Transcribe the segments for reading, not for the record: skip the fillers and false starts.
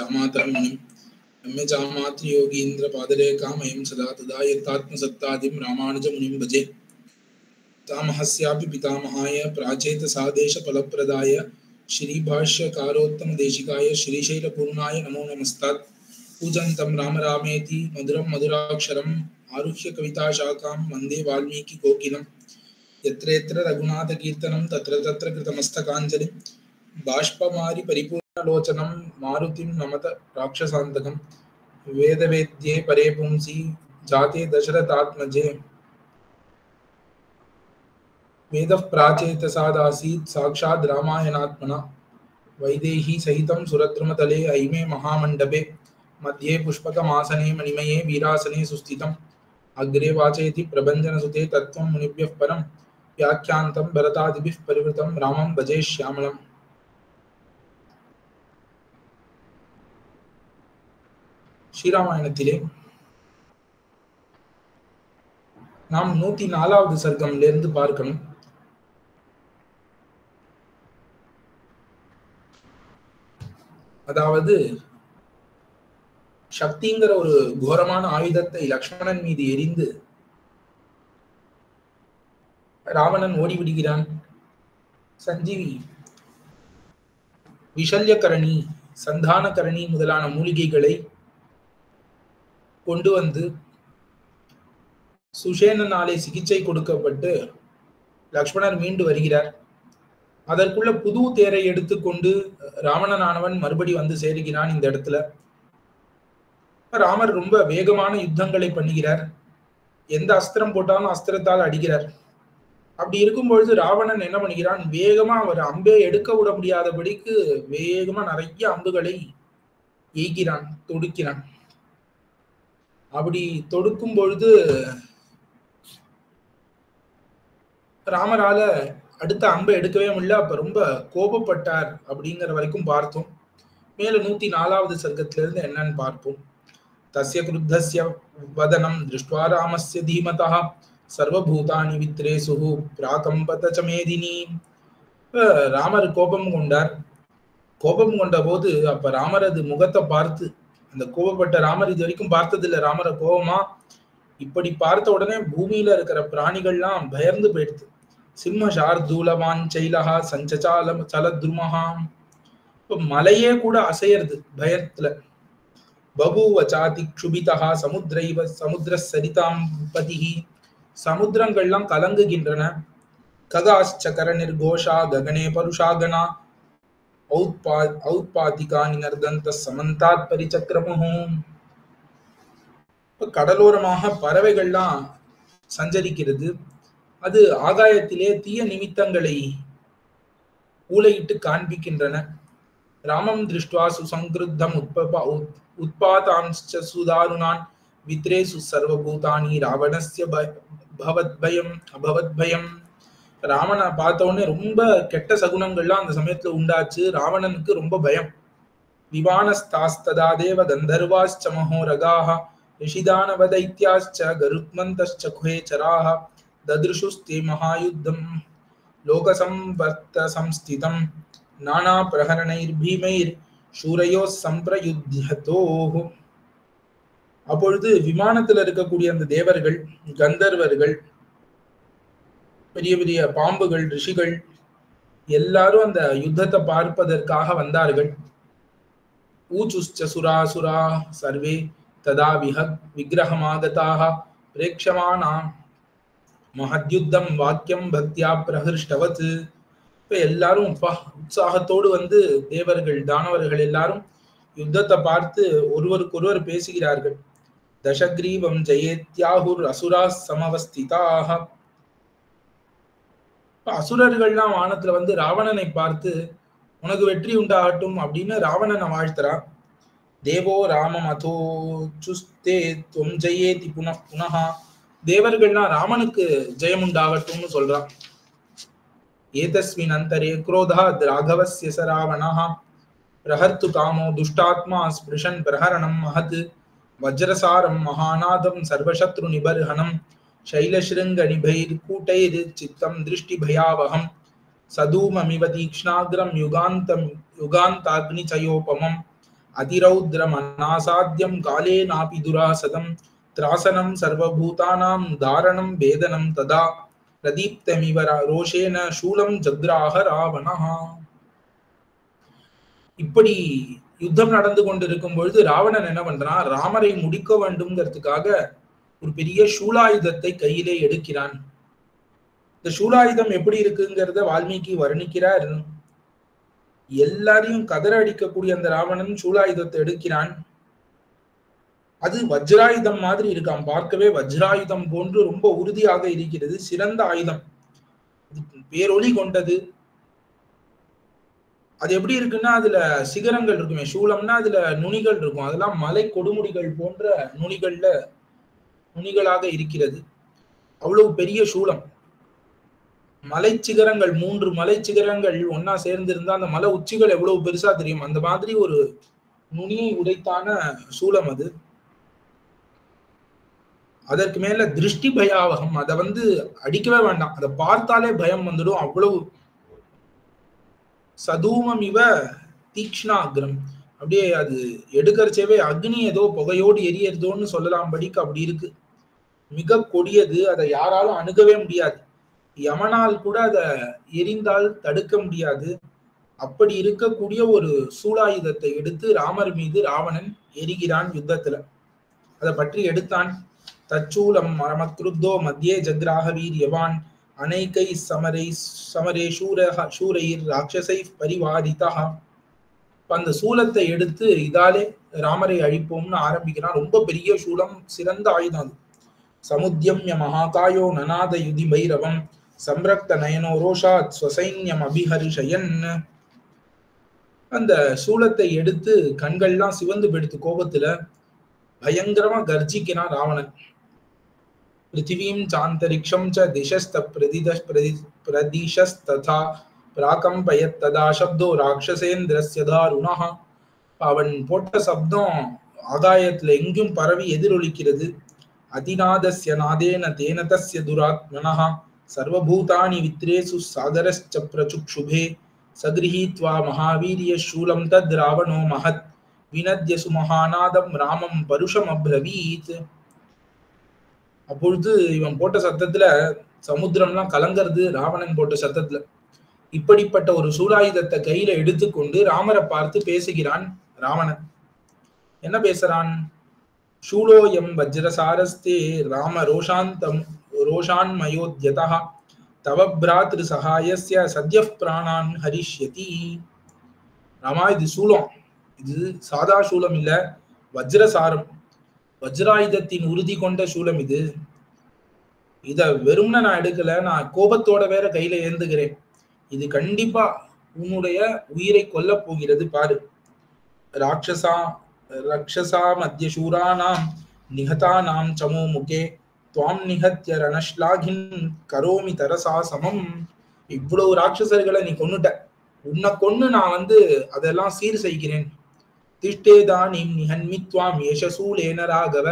जामातरं मुनिं नम्य जामातृयोगीन्द्र पादरेखामयं सदा तदा यत्तात्मसत्तादिं रामानुजमुनिं भजे। पितामहस्यापि पितामहाय प्राचेतसादेशफलप्रदाय श्रीभाष्यकारोत्तमदेशिकाय श्रीशैलपूर्णाय नमो नमस्तात्। पूजन्तं राम रामेति मधुरं मधुराक्षरम् आरुह्य कविताशाखां वन्दे वाल्मीकिकोकिलं। यत्र यत्र रघुनाथकीर्तनं तत्र तत्र कृतमस्तकाञ्जलिं बाष्पमारि परिपूर्णलोचनं मारुतिं नमत राक्षसान्तकं। वेदवेद्ये परे पुंसि जाते दशरथात्मजे वेदः प्राचेतसादासीत् साक्षात् रामायणात्मना। वैदेही सहितं सुरद्रुमतले ऐमे महामण्डपे मध्ये पुष्पकमासने मणिमये वीरासने सुस्थितम्। अग्रे वाचयति प्रभञ्जनसुते तत्त्वं मुनिभ्यः परं व्याख्यान्तं भरतादिभिः परिवृतं रामं भजे श्यामलम्। ஸ்ரீராமாயணத்திலே நாம் 104வது சர்க்கம்ல இருந்து பார்க்கணும். அதாவது சக்திங்கிற ஒரு கோரமான ஆயுதத்தை லக்ஷ்மணன் மீது எரிந்து ராவணன் ஓடிவிடுகிறான். சஞ்சீவி, விஷல்யகரணி, சந்தானகரணி முதலான மூலிகைகளை கொண்டு வந்து சுஷேனனாலே சிகிச்சை கொடுக்கப்பட்டு லக்ஷ்மணர் மீண்டு வருகிறார். அதற்குள்ள புது தேரை எடுத்துக்கொண்டு ராவணனானவன் மறுபடி வந்து சேருகிறான். இந்த இடத்துல ராமர் ரொம்ப வேகமான யுத்தங்களை பண்ணுகிறார். எந்த அஸ்திரம் போட்டாலும் அஸ்திரத்தால் அடிக்கிறார். அப்படி இருக்கும் பொழுது ராவணன் என்ன பண்ணுகிறான், வேகமா அவர் அம்பே எடுக்க விட முடியாதபடிக்கு வேகமா நிறைய அம்புகளை எய்கிறான், தொடுக்கிறான். அப்படி தொடுக்கும் பொழுது ராமரால அடுத்த அம்பை எடுக்கவே முடியல. அப்ப ரொம்ப கோபப்பட்டார் அப்படிங்கிற வரைக்கும் பார்த்தோம். மேல 104வது சர்க்கத்திலிருந்து என்னன்னு பார்ப்போம். தஸ்ய க்ருத்தஸ்ய வதனம் திருஷ்ட்வா ராமஸ்ய தீமதः சர்வபூதானி வித்ரேசுஹு பிராகம்பத ச மேதினி. ராமர் கோபம் கொண்டார். கோபம் கொண்ட போது அப்ப ராமரது முகத்தை பார்த்து, அந்த கோபப்பட்ட ராமர் இது வரைக்கும் பார்த்ததில்லை ராமரை கோபமா. இப்படி பார்த்த உடனே பூமியில இருக்கிற பிராணிகள்லாம் பயர்ந்து போயிடுது. சிம்ம ஷார்தூலவான் சைலஹா சஞ்சசாலம் சலத்ருமஹாம். இப்ப மலையே கூட அசையறது பயத்துல. பபூவ சாதி க்ஷுபிதஹா சமுத்ரைவ சமுத்திர சரிதாம் பதிஹி. சமுத்திரங்கள்லாம் கலங்குகின்றன. ககாஸ்சகர நிர்கோஷா ககனே பருஷாகனா ஔத்பாதிகானி நர்தந்த சமந்தாத் பரிசக்கிரமும். கடலோரமாக பறவைகள்லாம் சஞ்சரிக்கிறது. அது ஆகாயத்திலே தீய நிமித்தங்களை ஊளையிட்டு காண்பிக்கின்றன. ராமம் திருஷ்டுவா சுசங்கிருத்தம் உத்பாதான்ச்ச சுதாருணான் வித்ரேசு சர்வபூதானி ராவணஸ்ய பவத்பயம் அபவத்பயம். ராவணனை பார்த்த உடனே ரொம்ப கெட்ட சகுனங்கள்லாம் அந்த சமயத்துல உண்டாச்சு. ராவணனுக்கு ரொம்ப பயம். விமானஸ்தாஸ்ததா தேவ கந்தர்வாஸ்ச மகோரகாஹ ரிஷிதானவ தைத்யாஸ்ச கருத்மந்தஸ்ச குஹேச்சராஹ தத்ருஷுஸ்தே மகாயுத்தம் லோகசம்வர்த்த சம்ஸ்திதம் நானா பிரஹரணைர் பீமைர் சூரையோ சம்பிரயுத்யதோஹ. அப்பொழுது விமானத்துல இருக்கக்கூடிய அந்த தேவர்கள், கந்தர்வர்கள், பெரிய பெரிய பாம்புகள், ரிஷிகள் எல்லாரும் அந்த யுத்தத்தை பார்ப்பதற்காக வந்தார்கள். ஊச்சுஸ்ச சுராசுரா சர்வே ததா விக்கிரகமாகதாக பிரேக்ஷமானா மஹத்யுத்தம் வாக்கியம் பக்தியா பிரஹிருஷ்டவத். இப்ப எல்லாரும் உற்சாகத்தோடு வந்து தேவர்கள், தானவர்கள் எல்லாரும் யுத்தத்தை பார்த்து ஒருவருக்கொருவர் பேசுகிறார்கள். தசக்ரீவம் ஜெயத்யாஹுர் அசுரா சமவஸ்திதாக. அசுரர்கள்லாம் வானத்துல வந்து ராவணனை பார்த்து உனக்கு வெற்றி உண்டாகட்டும் அப்படின்னு ராவணனை வாழ்த்துறான். தேவோ ராமம் அதோ சுஸ்தே துவம் ஜெயேதி புனః புனः. தேவர்கள்லாம் ராமனுக்கு ஜெயம் உண்டாகட்டும்னு சொல்றான். ஏதஸ்மின் அந்தரே குரோதாத் ராகவஸ்ய ச ராவணः பிரஹர்த்து காமோ துஷ்டாத்மா ஸ்பிருஷன் பிரஹரணம் மஹத் வஜ்ரசாரம் மகாநாதம் சர்வசத்ரு நிபர்ஹணம் शैलशृंग निभैर कूटैर चित्तं दृष्टि भयावहं सधूममिव तीक्ष्णाग्रं युगान्ताग्निचयोपमं அதிரௌத்ரம் அநாசாத்யம் காலே நாபி துராசதம் திராசனம் சர்வபூதானாம் தாரணம் வேதனம் ததா பிரதீப்தமிவ ரோஷேன சூலம் ஜக்ராஹ ராவணஹா. இப்படி யுத்தம் நடந்து கொண்டிருக்கும் பொழுது ராவணன் என்ன பண்றான், ராமரை முடிக்க வேண்டும்ங்கிறதுக்காக ஒரு பெரிய சூலாயுதத்தை கையிலே எடுக்கிறான். இந்த சூலாயுதம் எப்படி இருக்குங்கிறத வால்மீகி வர்ணிக்கிறார். எல்லாரையும் கதற அடிக்கக்கூடிய அந்த ராவணன் சூலாயுதத்தை எடுக்கிறான். அது வஜ்ராயுதம் மாதிரி இருக்கான், பார்க்கவே வஜ்ராயுதம் போன்று ரொம்ப உறுதியாக இருக்கிறது. சிறந்த ஆயுதம், பேரொளி கொண்டது. அது எப்படி இருக்குன்னா, அதுல சிகரங்கள் இருக்குமே, சூலம்னா அதுல நுனிகள் இருக்கும், அதெல்லாம் மலை கொடுமுடிகள் போன்ற நுனிகளாக இருக்கிறது. அவ்வளவு பெரிய சூலம். மலை சிகரங்கள், 3 மலை சிகரங்கள் ஒன்னா சேர்ந்திருந்தா அந்த மலை உச்சிகள் எவ்வளவு பெருசா தெரியும், அந்த மாதிரி ஒரு நுனியை உடைத்தான சூலம் அது. அதற்கு மேல திருஷ்டி பயாவகம், அதை அடிக்கவே வேண்டாம், அதை பார்த்தாலே பயம் வந்துடும். அவ்வளவு சதூமம் இவ தீக்ஷ்ணாக்ரம், அப்படியே அது எடுக்கிறச்சேவே அக்னி ஏதோ புகையோடு எரியறதோன்னு சொல்லலாம் படிக்கு அப்படி இருக்கு. மிக கொடியது, அதை யாராலும் அணுகவே முடியாது. யமனால் கூட அதை எரிந்தால் தடுக்க முடியாது. அப்படி இருக்கக்கூடிய ஒரு சூலாயுதத்தை எடுத்து ராமர் மீது ராவணன் எரிகிறான் யுத்தத்துல. அதை பற்றி எடுத்தான். தச்சூலம் மரமக்ருத்தோ மத்தியே ஜக்ராஹ வீரியவான் அனைக்கை சமரே சூரைர் ராட்சசை பரிவாரிதா. அந்த சூலத்தை எடுத்து இதாலே ராமரை அழிப்போம்னு ஆரம்பிக்கிறான். ரொம்ப பெரிய சூலம், சிறந்த ஆயுதம் அது. சமுத்தியம்ய மகாகாயோ நநாத யுதி பைரவம் சம்ரக்த நயனோ ரோஷாத் ஸ்வசைன்யம் அபிஹர்ஷயன். அந்த சூலத்தை எடுத்து கண்கள்லாம் சிவந்து பெடுத்து கோபத்துல பயங்கரமா கர்ஜிக்கிறான் ராவணன். பிருத்திவீம் சாந்தரிக்ஷம் ச திசஸ்த பிரதிஷஸ்ததா பிராகம்பயத் ததா சப்தோ ராட்சசேந்திரஸ்ய தாருணஹ. அவன் போட்ட சப்தம் ஆகாயத்துல எங்கும் பரவி எதிரொலிக்கிறது. அதிநாதஸ்ய நாதேன தேன தஸ்ய துராத்மனஹ சர்வபூதானி வித்ரேசு சாகரஸ்ச பிரசுக்ஷுபே சகிரஹீத்வா மகாவீரிய சூலம் தத் ராவணோ மஹத் வினத்ய சுமஹாநாதம் ராமம் பருஷம் அப்ரவீத். அப்பொழுது இவன் போட்ட சத்தத்துல சமுத்திரம்லாம் கலங்கிறது, ராவணன் போட்ட சத்தத்துல. இப்படிப்பட்ட ஒரு சூலாயுதத்தை கையில எடுத்துக்கொண்டு ராமரை பார்த்து பேசுகிறான் ராவணன். என்ன பேசுறான்? சூலோயம் வஜ்ரசாரஸ்தே ராம ரோஷான்மயோத்யதா தவ பிராத்ரு சகாயஸ்ய சத்ய பிராணான் ஹரிஷ்யதி. ராமா, இது சூலம், இது சாதா சூலம் இல்ல, வஜ்ரசாரம், வஜ்ராயுதத்தின் உறுதி கொண்ட சூலம் இது. இத வெறும்ன நான் எடுக்கல, நான் கோபத்தோட வேற கையில ஏந்துகிறேன். இது கண்டிப்பா உன்னுடைய உயிரை கொல்ல போகிறது பாரு. ராட்சசா மத்திய சூரானாம் நிகதானாம் சமோ முகே துவாம் நிகத்ய ரணஷ்லாகின் கரோமி தரசா சமம். இவ்வளவு ராட்சசர்களை நீ கொன்னுட்ட, உன்னை கொன்னு நான் அதெல்லாம் சீர் செய்கிறேன். திஷ்டேதானி நிஹன்மித்வாம் யசசூலேன ராகவ.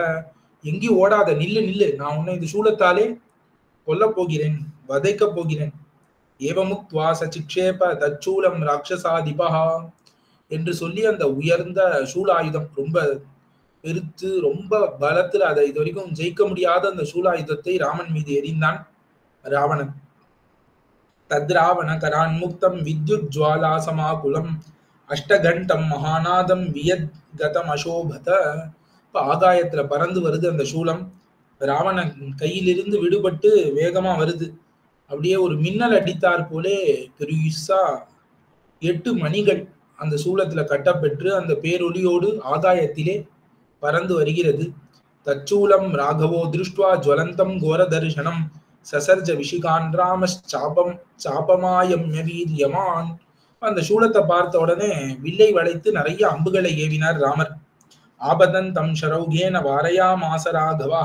எங்கேயும் ஓடாத, நில்லு நில்லு, நான் உன்னை இந்த சூலத்தாலே கொல்ல போகிறேன், வதைக்க போகிறேன். ஏவமுக்த்வா சசிக்ஷேப தச்சூலம் ராட்சசாதிபஹா என்று சொல்லி அந்த உயர்ந்த சூலாயுதம், ரொம்ப பெருத்து ரொம்ப பலத்துல, அதை இது வரைக்கும் ஜெயிக்க முடியாத அந்த சூலாயுதத்தை ராமன் மீது எறிந்தான் ராவணன். தத்ராவண கரான் முக்தம் வித்யுத் ஜுவாலா சமாகுலம் அஷ்டகண்டம் மகாநாதம் வியத் கதம் அசோபத. இப்ப ஆகாயத்துல பறந்து வருது அந்த சூலம், ராவணன் கையிலிருந்து விடுபட்டு வேகமா வருது. அப்படியே ஒரு மின்னல் அடித்தார் போலே பெருசா 8 மணிகள் அந்த சூலத்துல கட்டப்பெற்று அந்த பேரொலியோடு ஆகாயத்திலே பறந்து வருகிறது. தச்சூலம் ராகவோ திருஷ்டுவா ஜுவலந்தம் கோர தரிசனம் சசர்ஜ விஷிகான் ராம சாபமாயம்ய வீரியமான். அந்த சூலத்தை பார்த்த உடனே வில்லை வளைத்து நிறைய அம்புகளை ஏவினார் ராமர். ஆபதந்தம் ஷரௌகேன வாரயா மாசராகவா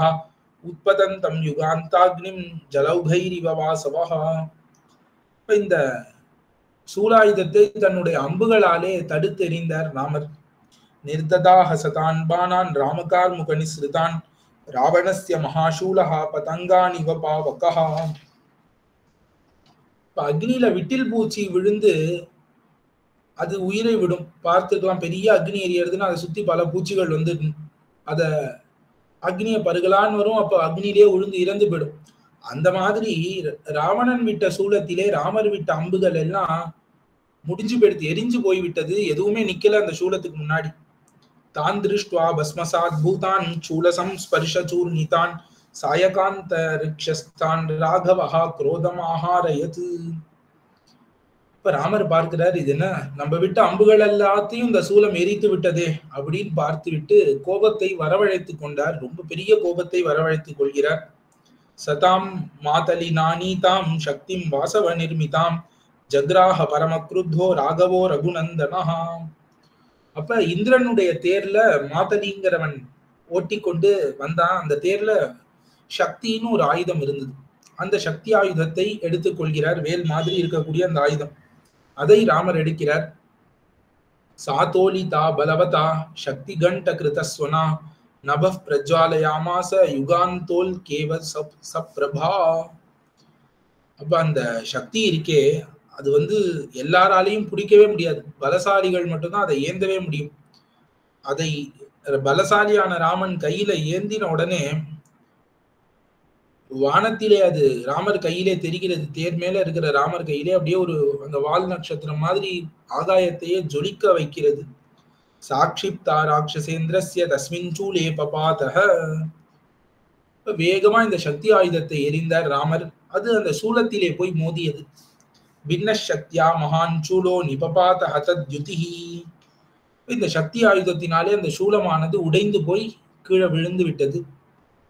உத்பதந்தம் யுகாந்தாக்னிம் ஜலௌகைரிவ வாசவஹா. இந்த சூலாயுதத்தை தன்னுடைய அம்புகளாலே தடுத்தெறிந்தார் ராமர். நிர்ததாக சதான் பானான் ராமகார் முகனிஸ்ருதான் ராவணஸ்ய மகாசூலஹா பதங்கானிவ பாவகஹா. அக்னியில விட்டில் பூச்சி விழுந்து அது உயிரை விடும். பார்த்துக்கலாம், பெரிய அக்னி எரியறதுன்னு அதை சுத்தி பல பூச்சிகள் வந்து அத அக்னிய பருகலான்னு வரும். அப்ப அக்னியிலே உழுந்து இறந்து போயிடும். அந்த மாதிரி ராவணன் விட்ட சூலத்திலே ராமர் விட்ட அம்புகள் எல்லாம் முடிஞ்சு போயிடுத்து, எரிஞ்சு போய்விட்டது. எதுவுமே நிக்கல அந்த சூலத்துக்கு முன்னாடி. தான் திருஷ்டுவா பஸ்மசாத் பூதான் சூலசம் ஸ்பர்ஷூர்ணிதான் சாயகாந்த ரிக்ஷஸ்தான் ராகவஹா குரோதமாஹாரயது. இப்ப ராமர் பார்க்கிறார், இது என்ன நம்ம விட்ட அம்புகள் எல்லாத்தையும் இந்த சூலம் எரித்து விட்டதே அப்படின்னு பார்த்து விட்டு கோபத்தை வரவழைத்து கொண்டார். ரொம்ப பெரிய கோபத்தை வரவழைத்துக் கொள்கிறார். சதாம் மாதலி நானீதாம் சக்திம் வாசவ நிர்மிதாம் ஜக்ராஹ பரமக்ருத்தோ ராகவோ ரகுநந்தனஹா. அப்ப இந்திரனுடைய தேர்ல மாதலிங்கிறவன் ஓட்டி கொண்டு வந்தான். அந்த தேர்ல சக்தின்னு ஒரு ஆயுதம் இருந்தது. அந்த சக்தி ஆயுதத்தை எடுத்துக் கொள்கிறார். வேல் மாதிரி இருக்கக்கூடிய அந்த ஆயுதம், அதை ராமர் எடுக்கிறார். சாதோலிதா பலவதா சக்தி கண்ட கிருதஸ்வனா நப பிரஜ்வாலயாமாச யுகாந்தோல் கேவ சப்ரபா. அப்ப அந்த சக்தி இருக்கே, அது வந்து எல்லாராலையும் பிடிக்கவே முடியாது. பலசாலிகள் மட்டும்தான் அதை ஏந்தவே முடியும். அதை பலசாலியான ராமன் கையில ஏந்தின உடனே வானத்திலே அது ராமர் கையிலே தெரிகிறது. தேர் மேல இருக்கிற ராமர் கையிலே அப்படியே ஒரு அந்த வால் நட்சத்திரம் மாதிரி ஆகாயத்தையே ஜொலிக்க வைக்கிறது. சாட்சிப்தா ராட்சசேந்திரஸ்ய தஸ்மின் சூலே பபாதஹ. வேகமா இந்த சக்தி ஆயுதத்தை எரிந்தார் ராமர். அது அந்த சூலத்திலே போய் மோதியது. பின்ன சக்தியா மகான் சூலோ நிபபாத ஹதத்யுதிஹி. இந்த சக்தி ஆயுதத்தினாலே அந்த சூலமானது உடைந்து போய் கீழே விழுந்து விட்டது.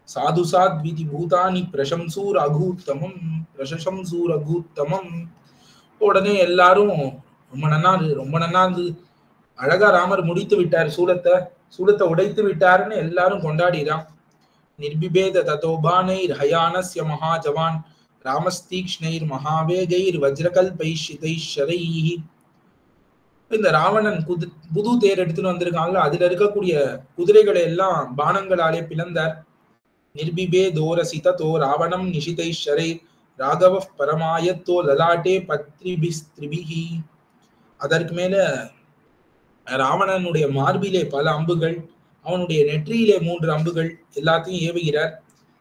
சாதுசாத் விதி பூதானி பிரசம்சூர் அகூத்தமம் பிரசம்சூர் அகூத்தமம். உடனே எல்லாரும் ரொம்ப நன்னாது, ரொம்ப நன்னாது, அழகா ராமர் முடித்து விட்டார், சூலத்தை உடைத்து விட்டாருன்னு எல்லாரும் கொண்டாடிறான். நிர்பிபேத ததோபானைர் ஹயானஸ்ய மகாஜவான் ராமஸ்தீக்ஷ்ணைர் மகாவேகைர் வஜ்ரகல்பைஷிதைஷரைஹி. இந்த ராவணன் புது தேர் எடுத்துன்னு வந்திருக்காங்கல்ல, அதுல இருக்கக்கூடிய குதிரைகளை எல்லாம் பானங்களாலே பிளந்தார். நிர்பிபேதோரசிதோ ராவணம் நிஷிதைஷரை ராகவ பரமாயத்தோ லலாட்டே பத்ரிபிஸ்திரிபிஹி. அதற்கு மேல ராவணனுடைய மார்பிலே பல அம்புகள், அவனுடைய நெற்றியிலே 3 அம்புகள் எல்லாத்தையும் ஏவுகிறார்.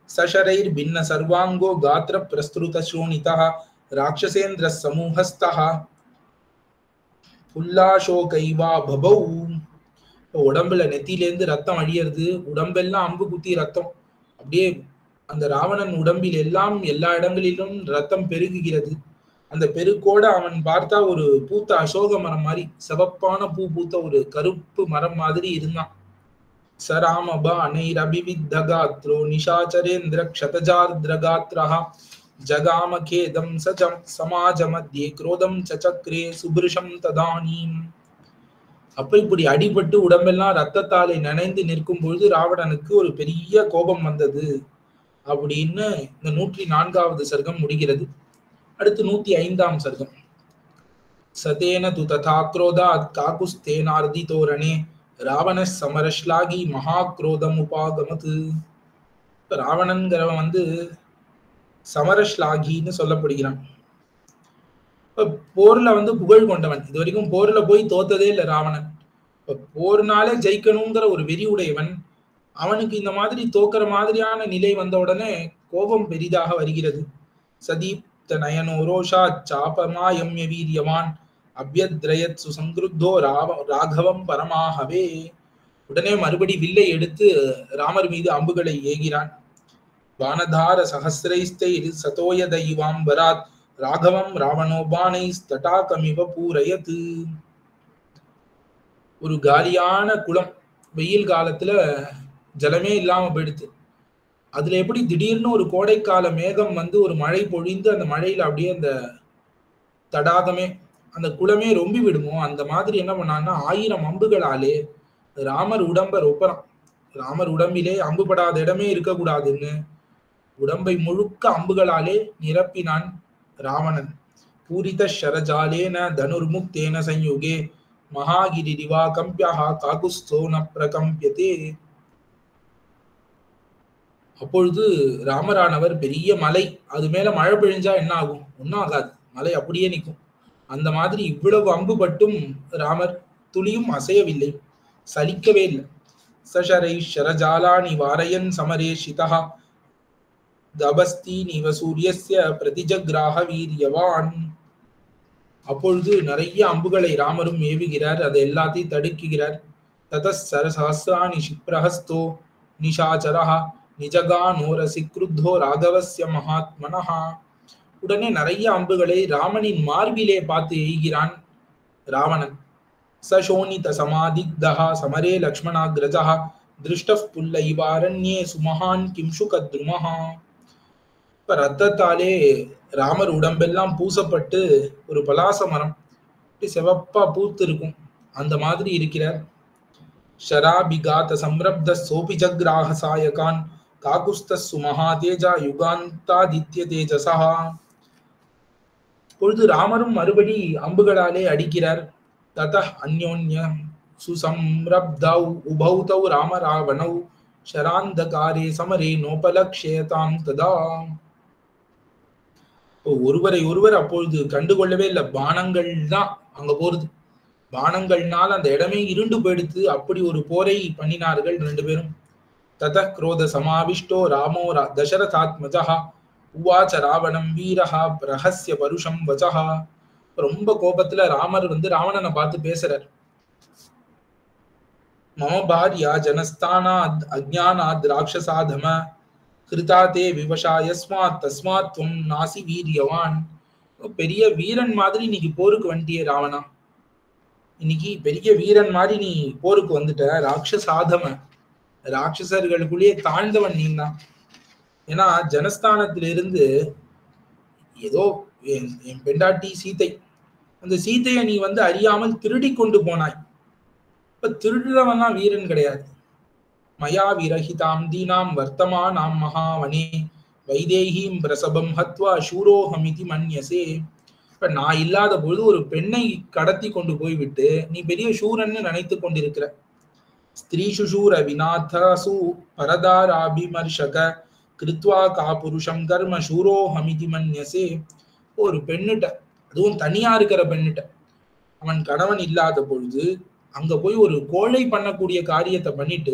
சஷரைர் பின்ன சர்வாங்கோ காத்திர பிரஸ்துத சோனிதா ராட்சசேந்திர சமூகஸ்தா புல்லாசோகைவா பபௌ. உடம்புல நெத்தியிலேருந்து ரத்தம் அழியறது, உடம்பெல்லாம் அம்பு குத்தி ரத்தம் அப்படியே அந்த ராவணன் உடம்பில் எல்லாம் எல்லா இடங்களிலும் ரத்தம் பெருகுகிறது. அந்த பெருக்கோட அவன் பார்த்தா ஒரு பூத்த அசோக மரம் மாதிரி, சிவப்பான பூ பூத்த ஒரு கருப்பு மரம் மாதிரி இருந்தான். சராமபானைரபிவித்தகாத்ரோ நிஷாச்சரேந்திர க்ஷதஜார்த்ரகாத்ரஹ ஜகாம கேதம் சஜம் சமாஜ மத்தியே குரோதம் சச்சக்ரே சுபிருஷம் ததானீம். அப்ப இப்படி அடிபட்டு உடம்பெல்லாம் ரத்தத்தாலே நனைந்து நிற்கும் பொழுது ராவணனுக்கு ஒரு பெரிய கோபம் வந்தது அப்படின்னு இந்த 104வது சர்க்கம் முடிகிறது. அடுத்து 105ஆம் சர்க்கம். சதேன து ததா க்ரோதாத் காகுஸ்தேனார்திதோரணே ராவண சமரஸ்லாகி மகாக்ரோதம் உபாகமது. ராவணன்கிறவன் வந்து சமரஸ்லாகின்னு சொல்லப்படுகிறான். இப்ப போர்ல வந்து புகழ் கொண்டவன். இது வரைக்கும் போர்ல போய் தோத்ததே இல்லை ராவணன். இப்ப போர்னாலே ஜெயிக்கணுங்கிற ஒரு வெறி உடையவன். அவனுக்கு இந்த மாதிரி தோக்கிற மாதிரியான நிலை வந்த உடனே கோபம் பெரிதாக வருகிறது. சதீப்த நயனோ ரோஷா சாபமாயம்ய வீரியவான் அபியத்ரயத் சுசங்கிருத்தோ ராகவம் பரமாகவே. உடனே மறுபடி வில்லை எடுத்து ராமர் மீது அம்புகளை ஏகிறான். வானதார சஹசிரைஸ்தை சதோய தெய்வாம் வராத் ராகவம் ராவணோபானை தடாகமிவ பூரயது. ஒரு காலியான குளம், வெயில் காலத்துல ஜலமே இல்லாம போயிடுது. அதுல எப்படி திடீர்னு ஒரு கோடைக்கால மேகம் வந்து ஒரு மழை பொழிந்து அந்த மழையில அப்படியே அந்த தடாகமே அந்த குளமே ரொம்பி விடுமோ, அந்த மாதிரி என்ன பண்ணான்னா 1000 அம்புகளாலே ராமர் உடம்ப ரொப்பறான். ராமர் உடம்பிலே அம்புபடாத இடமே இருக்கக்கூடாதுன்னு உடம்பை முழுக்க அம்புகளாலே நிரப்பினான் ராவணன். பூரித ஷரஜாலேன தனுர்முக்தேன சஞ்யுகே மகாகிரிரிவா கம்பியா காகுஸ்தோ ந பிரகம்பியதே. அப்பொழுது ராமரானவர் பெரிய மலை, அது மேல மழை பெழிஞ்சா என்ன ஆகும்? ஒன்னும் ஆகாது, மலை அப்படியே நிற்கும். அந்த மாதிரி இவ்வளவு அம்பு பட்டும் ராமர் துளியும் அசையவில்லை, சலிக்கவே இல்லை. சஷரை ஷரஜாலானி வாரயன் சமரேஷிதா தபஸ்தி நிவ சூரியஸ்ய பிரதிஜக்ராஹ வீரியவான். அப்பொழுது நிறைய அம்புகளை ராமரும் ஏவுகிறார், அதை எல்லாத்தையும் தடுக்குகிறார். ததசரசஹஸ்ராணி க்ஷிப்ரஹஸ்தோ நிஷாச்சரஹ நிஜகானோ ரசிக்ருத்தோ ராகவஸ்ய மகாத்மனஹ. உடனே நிறைய அம்புகளை ராமனின் மார்பிலே பார்த்து எய்கிறான் ராவணன். சசோனித சமாதிக்தஹ சமரே லக்ஷ்மணாக்ரஜஹ திருஷ்டஃ புல்லைவாரண்யே சுமஹான் கிம்சுகத்ருமஹ. இப்ப ரத்தத்தாலே ராமர் உடம்பெல்லாம் பூசப்பட்டு ஒரு பலாச மரம் செவப்பா பூத்து இருக்கும், அந்த மாதிரி இருக்கிறார். ஷராபிகாத சம்ரப்த சோபி ஜக்ராஹ சாயகான் காகுஸ்தஸ்ஸு மகாதேஜா யுகாந்தாதித்ய தேஜசா. பொழுது ராமரும் மறுபடி அம்புகளாலே அடிக்கிறார். ததः அந்யோன்ய சுசம்ரப்தௌ உபௌதௌ ராம ராவணௌ ஷராந்தகாரே சமரே நோபலக்ஷேதாம் ததா. ஒருவரை ஒருவர் அப்பொழுது கண்டுகொள்ளவே இல்லை, பானங்கள் தான் அங்க போறது. பானங்கள்னால் அந்த இடமே இருண்டு போயிடுத்து. அப்படி ஒரு போரை பண்ணினார்கள் ரெண்டு பேரும். தத குரோத சமாவிஷ்டோ ராமோ தசரதாத்மஜா உவாச்ச ராவணம் வீரஹா பிரஹஸ்ய பருஷம் வச்சஹா. ரொம்ப கோபத்துல ராமர் ராவணனை பார்த்து பேசுறார். மம பாரியா ஜனஸ்தானாத் அஜ்ஞானாத் ராட்சசாதம கிருதா தே விவசா யஸ்மாத் தஸ்மாத் துவம் நாசி வீரியவான். பெரிய வீரன் மாதிரி இன்னைக்கு போருக்கு வந்துட்டியே ராவணா, இன்னைக்கு பெரிய வீரன் மாதிரி நீ போருக்கு வந்துட்ட. ராட்சசாதம, ராட்சசர்களுக்குள்ளேயே தாழ்ந்தவன் நீ தான். ஏன்னா ஜனஸ்தானத்திலிருந்து ஏதோ என் பெண்டாட்டி சீத்தை, அந்த சீத்தையை நீ அறியாமல் திருடி கொண்டு போனாய். இப்ப திருடுறவன் தான் வீரன் கிடையாது. மயா விரஹிதாம் தீனாம் வர்த்தமானாம் மகாவனே வைதேகீம் பிரசபம் ஹத்வா சூரோஹமிதி மன்யசே. இப்ப நான் இல்லாத பொழுது ஒரு பெண்ணை கடத்தி கொண்டு போய்விட்டு நீ பெரிய சூரன்னு நினைத்து கொண்டிருக்கிற. ஸ்திரீஷு சூர விநாதசு பரதாராபிமர்ஷக கிருத்வா கா புருஷம் கர்ம சூரோஹமிதி மன்யசே. ஒரு பெண்ணுட்ட, அதுவும் தனியா இருக்கிற பெண்ணுட்ட, அவன் கணவன் இல்லாத பொழுது அங்க போய் ஒரு கோழை பண்ணக்கூடிய காரியத்தை பண்ணிட்டு,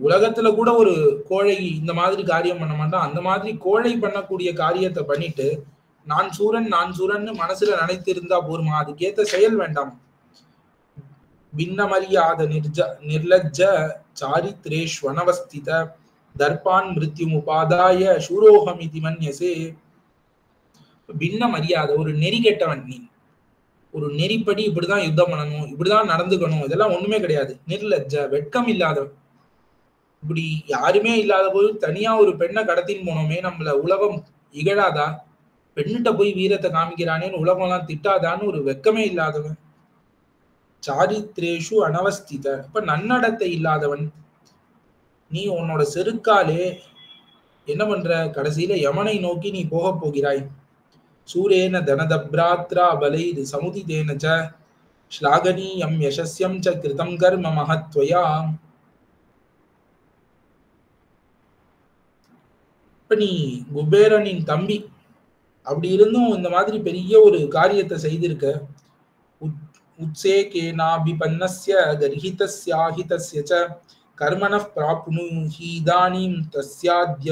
உலகத்துல கூட ஒரு கோழை இந்த மாதிரி காரியம் பண்ண மாட்டான், அந்த மாதிரி கோழை பண்ணக்கூடிய காரியத்தை பண்ணிட்டு நான் சூரன் நான் சூரன் மனசுல நினைத்திருந்தா போருமா? அதுக்கேத்த செயல் வேண்டாம். பின்னமரியாத நிர்லஜ்ஜ சாரித்ரேஷ்வனவஸ்தித தர்பான் மிருத்யும் உபாதாய சூரோஹமிதி மன்யசே. பின்ன மரியாதை, ஒரு நெறி கெட்டவன் நீ. ஒரு நெறிப்படி இப்படிதான் யுத்தம் பண்ணணும், இப்படிதான் நடந்துக்கணும், இதெல்லாம் ஒண்ணுமே கிடையாது. நிர்லஜ்ஜ, வெட்கம் இல்லாதவன். இப்படி யாருமே இல்லாத போது தனியா ஒரு பெண்ணை கடத்தின்னு போனோமே, நம்மள உலகம் இகழாதா? பெண்ணிட்ட போய் வீரத்தை காமிக்கிறானேன்னு உலகம் எல்லாம் திட்டாதான்னு ஒரு வெக்கமே இல்லாதவன். சாரித்ரேஷு அனவஸ்தித, இப்ப நன்னடத்தை இல்லாதவன் நீ. உன்னோட செருக்காலே என்ன பண்ற? கடைசியில யமனை நோக்கி நீ போக போகிறாய். சூரேன தனதப்ராத்ரா பலை சமுதிதேன ச ஸ்லாகனீயம் யசஸ்யம் ச கிருதம் கர்ம மஹத்வயா. இப்ப நீ குபேரனின் தம்பி, அப்படி இருந்தும் இந்த மாதிரி பெரிய ஒரு காரியத்தை செய்திருக்க. உத்சேகேனாபிபன்னஸ்ய கர்ஹிதஸ்யாஹிதஸ்ய ச கர்மணஃ ப்ராப்னுஹி இதானீம் தஸ்யாத்ய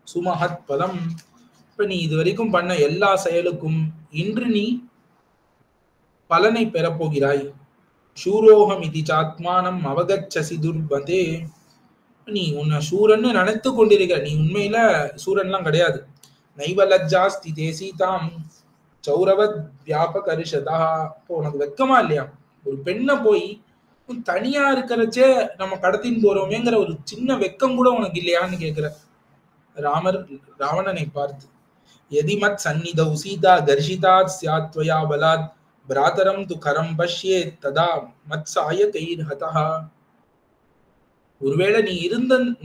சுமஹத் பலம். இப்ப நீ இதுவரைக்கும் பண்ண எல்லா செயலுக்கும் இன்று நீ பலனை பெறப்போகிறாய். சூரோகம் இதி சாத்மானம் அவகச்சசி துர்பதே. நீ உன்னை சூரன்னு நினைத்து கொண்டிருக்க, நீ உண்மையில சூரன்லாம் கிடையாது. நைவலஜ்ஜாஸ்தி தேசிதாம் சௌரவத் வியாபகரிஷதா. இப்போ உனக்கு வெக்கமா இல்லையா? ஒரு பெண்ணை போய் தனியா இருக்கிறச்சே நம்ம கடத்தின்னு போறோமேங்கிற ஒரு சின்ன வெக்கம் கூட உனக்கு இல்லையான்னு கேட்கிற ராமர் ராவணனை பார்த்து. எதிமத் சந்நிதௌ சீதா கர்ஷிதா ஸ்யாத்வயா பலாத் பிராதரம் து கரம் பஷ்யே ததா மத் சாய கைர்ஹதா. ஒருவேளை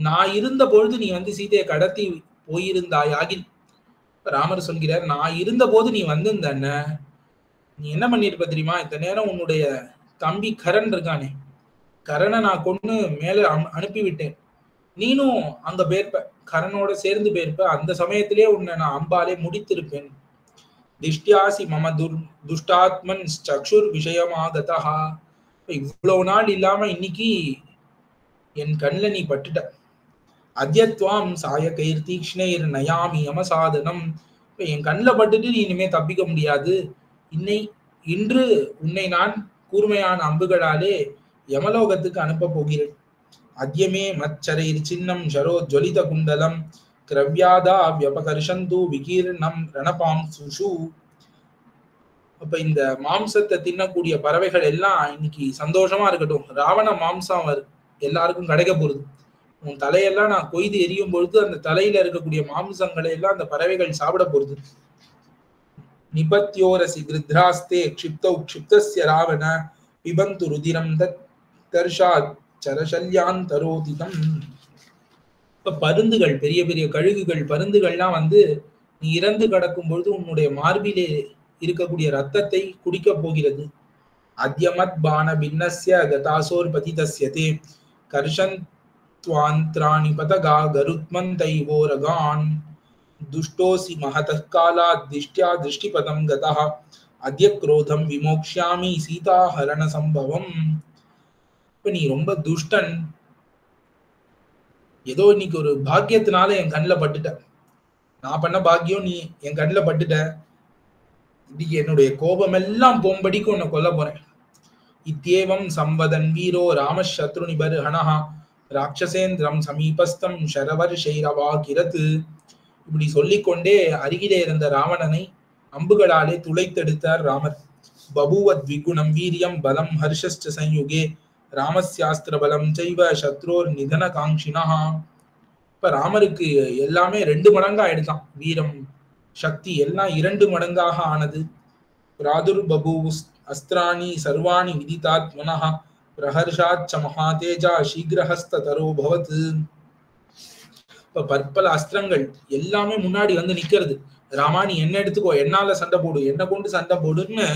நான் இருந்த பொழுது நீ சீதையை கடத்தி போயிருந்தாயாகில், ராமர் சொல்கிறார், நான் இருந்த போது நீ வந்திருந்த நீ என்ன பண்ணிருப்ப தெரியுமா? இத்தனை நேரம் உன்னுடைய தம்பி கரண் இருக்கானே, கரனை நான் கொண்டு மேல அனுப்பிவிட்டேன். நீனும் அங்க போயிருப்ப, கரனோட சேர்ந்து போயிருப்ப. அந்த சமயத்திலே உன்னை நான் அம்பாலே முடித்திருப்பேன். திஷ்டியாசி மம துஷ்டாத்மன் சக்ஷுர் விஷயமாகதா. இவ்வளவு நாள் இல்லாம இன்னைக்கு என் கண்ணில் நீ பட்டுட்ட. அத்யத்வாம் சாய கைர் தீக்ஷ்ணைர் நயாமி யமசாதனம். என் கண்ணில் பட்டுட்டு நீ இனிமே தப்பிக்க முடியாது. இன்று உன்னை நான் கூர்மையான அம்புகளாலே யமலோகத்துக்கு அனுப்ப போகிறேன். அத்யமே மச்சரைர் சின்னம் ஷரோ ஜொலித குண்டலம் கிரவ்யாதா வியபகர்ஷந்து விகீர்ணம் ரணபாம் சுஷு. அப்ப இந்த மாம்சத்தை தின்னக்கூடிய பறவைகள் எல்லாம் இன்னைக்கு சந்தோஷமா இருக்கட்டும். ராவண மாம்சம் எல்லாருக்கும் கிடைக்க போகுது. உன் தலையெல்லாம் நான் கொய்து எரியும் பொழுது அந்த தலையில இருக்கக்கூடிய மாம்சங்களை எல்லாம் அந்த பறவைகள் சாப்பிட போகுது. நிபத்யோரசி கிருத்ராஸ்தே க்ஷிப்தௌ க்ஷிப்தஸ்ய ராவண பிபந்து ருதிரம் தர்ஷாத் சரசல்யாந்தரோதிதம். இப்ப பருந்துகள், பெரிய பெரிய கழுகுகள், பருந்துகள்லாம் நீ இறந்து கிடக்கும் பொழுது உன்னுடைய மார்பிலே இருக்கக்கூடிய ரத்தத்தை குடிக்க போகிறது. அத்யமத் பான பின்னஸ்ய கதாசோர் பதிதஸ்யதே கர்ஷன் த்வாந்த்ராணி பதகா கருத்மந்தைவோரகான் துஷ்டோசி மஹதः காலாத் திஷ்ட்யா திருஷ்டிபதம் கதः அத்ய க்ரோதம் விமோக்ஷ்யாமி சீதாஹரண சம்பவம். இப்ப நீ ரொம்ப துஷ்டன். ஏதோ இன்னைக்கு ஒரு பாக்கியத்தினால என் கண்ணில் பட்டுட்ட. நான் பண்ண பாக்கியம் நீ என் கண்ணில் பட்டுட்ட. இன்னைக்கு என்னுடைய கோபம் எல்லாம் போம்படிக்கு உன்னை கொல்ல போறேன். இத்யேவம் சம்பதன் வீரோ ராமசத்ரு நிபர்ஹணஹ ராட்சசேந்திரம் சமீபஸ்தம் ஷரவர்ஷைரவா கிரத்து. இப்படி சொல்லிக்கொண்டே அருகிலே இருந்த ராவணனை அம்புகளாலே துளைத்தெடுத்தார் ராமர். பபூவத் விகுணம் வீரியம் பலம் ஹர்ஷஸ்ட சயுகே ராமஸ்யாஸ்திர பலம் செய்வ சத்ரோர் நிதன காங்கினா. இப்ப ராமருக்கு எல்லாமே 2 மடங்கா ஆயிடுதான். வீரம், சக்தி எல்லாம் 2 மடங்காக ஆனது. பிராதுர் பபூ அஸ்திராணி சர்வாணி விதிதாத்மனஹ பிரஹர்ஷாச்ச மகாதேஜா சீக்கிரஹஸ்த தரோ பவத். இப்ப பற்பல அஸ்திரங்கள் எல்லாமே முன்னாடி நிக்கிறது. ராமா நீ என்ன எடுத்துக்கோ, என்னால சண்டை போடு, என்ன கொண்டு சண்டை போடுன்னு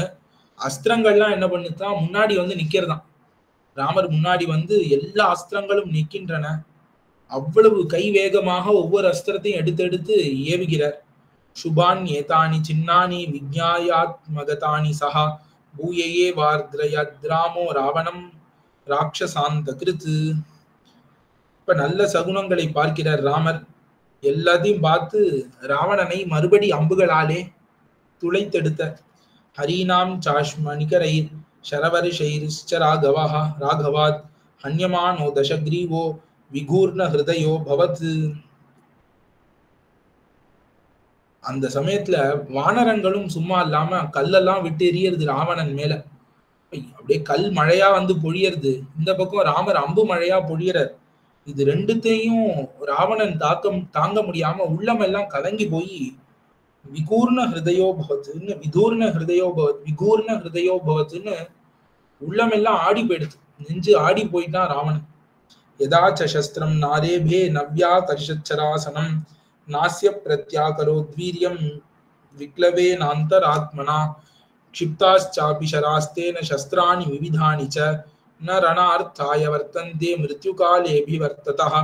அஸ்திரங்கள்லாம் என்ன பண்ணுதான் முன்னாடி நிக்கிறதாம். ராமர் முன்னாடி எல்லா அஸ்திரங்களும் நிற்கின்றன. அவ்வளவு கை வேகமாக ஒவ்வொரு அஸ்திரத்தையும் எடுத்து ஏவுகிறார். சுபான் ஏதானி சின்னானி விஜ்ஞாயாத்மகதானி சஹா பூயையே வார்த்ரயத்ராமோ ராவணம் ராட்சசாந்த கிருத்து. இப்ப நல்ல சகுனங்களை பார்க்கிறார் ராமர். எல்லாத்தையும் பார்த்து ராவணனை மறுபடி அம்புகளாலே துளைத்தெடுத்த. ஹரீனாம் சாஷ்மணிகரை शरवर्षैश्च राघवात् हन्यमानो दशग्रीवो विघूर्ण हृदयो भवत्. அந்த சமயத்துல வானரங்களும் சும்மா இல்லாம கல்லெல்லாம் விட்டு எறியறது ராவணன் மேல. அப்படியே கல் மழையா பொழியறது. இந்த பக்கம் ராமர் அம்பு மழையா பொழியறார். இது ரெண்டுத்தையும் ராவணன் தாங்க முடியாம உள்ளம் எல்லாம் கலங்கி போய் விகூர்ண ஹிருதயோ பவத்துன்னு விகூர்ண ஹிருதயோ பவத்துன்னு உள்ளம் எல்லாம் ஆடி போயிடுது. நெஞ்சு ஆடி போயிட்டான் ராவணன். யதாச்ச சஸ்திரம் நாரேபே நவ்யா கர்ஷச்சராசனம் நாஸ்ய பிரத்யாகரோத்வீரியம் விக்லவே நாந்தராத்மனா க்ஷிப்தாஸ்சாபி ஷராஸ்தேன சஸ்திராணி விவிதானி ச ந ரணார்த்தாய வர்த்தந்தே மிருத்யுகாலேபி வர்த்ததः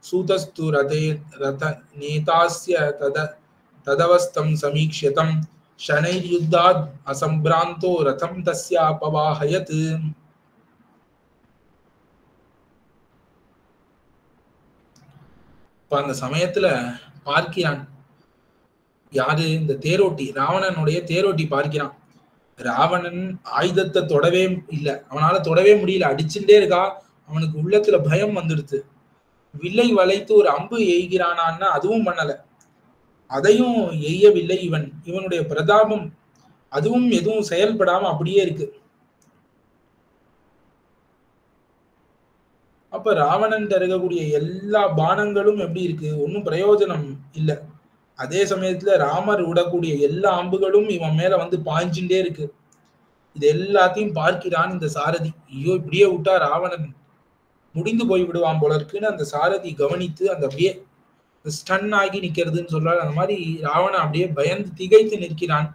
சூதஸ்து ரத நேதாஸ்ய ததவஸ்தம் சமீக்ஷ்யதம் ஷனைர்யுத்தாத் அசம்பிராந்தோ ரதம் தஸ்யாபவாஹயத். அந்த சமயத்துல பார்க்கிறான். யாரு? இந்த தேரோட்டி, ராவணனுடைய தேரோட்டி பார்க்கிறான். ராவணன் ஆயுதத்தை தொடவே இல்லை, அவனால தொடவே முடியல, அடிச்சுட்டே இருக்கா. அவனுக்கு உள்ளத்துல பயம் வந்துடுது. வில்லை வளைத்து ஒரு அம்பு எய்கிறானான்னா அதுவும் பண்ணல, அதையும் எய்யவில்லை. இவனுடைய பிரதாபம் அதுவும் எதுவும் செயல்படாம அப்படியே இருக்கு. அப்ப ராவணன் இருக்கக்கூடிய எல்லா பானங்களும் எப்படி இருக்கு? ஒன்னும் பிரயோஜனம் இல்லை. அதே சமயத்துல ராமர் விடக்கூடிய எல்லா அம்புகளும் இவன் மேல பாய்ஞ்சுட்டே இருக்கு. இது எல்லாத்தையும் பார்க்கிறான் இந்த சாரதி. ஐயோ, இப்படியே விட்டா ராவணன் முடிந்து போய் விடுவான் போல இருக்குன்னு அந்த சாரதி கவனித்து அந்த அப்படியே ஸ்டன் ஆகி நிக்கிறதுன்னு சொல்றாரு. அந்த மாதிரி ராவணன் அப்படியே பயந்து திகைத்து நிற்கிறான்.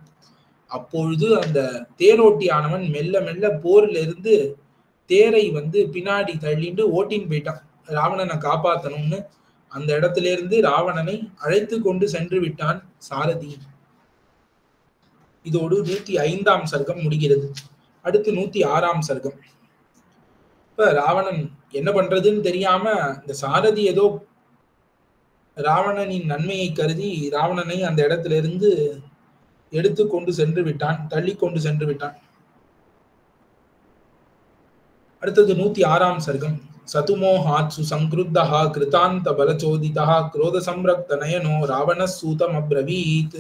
அப்பொழுது அந்த தேரோட்டியானவன் மெல்ல மெல்ல போர்ல இருந்து தேரை பின்னாடி தள்ளிட்டு ஓட்டின்னு போயிட்டான். ராவணனை காப்பாத்தணும்னு அந்த இடத்துல இருந்து ராவணனை அழைத்து கொண்டு சென்று விட்டான் சாரதி. இதோடு 105ஆம் சர்க்கம் முடிகிறது. அடுத்து 106ஆம் சர்க்கம். இப்ப ராவணன் என்ன பண்றதுன்னு தெரியாம இந்த சாரதி ஏதோ ராவணனின் நன்மையை கருதி ராவணனை அந்த இடத்துல இருந்து எடுத்து கொண்டு சென்று விட்டான், தள்ளி கொண்டு சென்று விட்டான். அடுத்தது 106ஆம் சர்க்கம். சதுமோஹாத் சுசங்கிருத்தஹ கிருதாந்த பலச்சோதிதஹ குரோத சம்ரக்த நயனோ ராவணஸ் சூதம் அப்ரவீத்.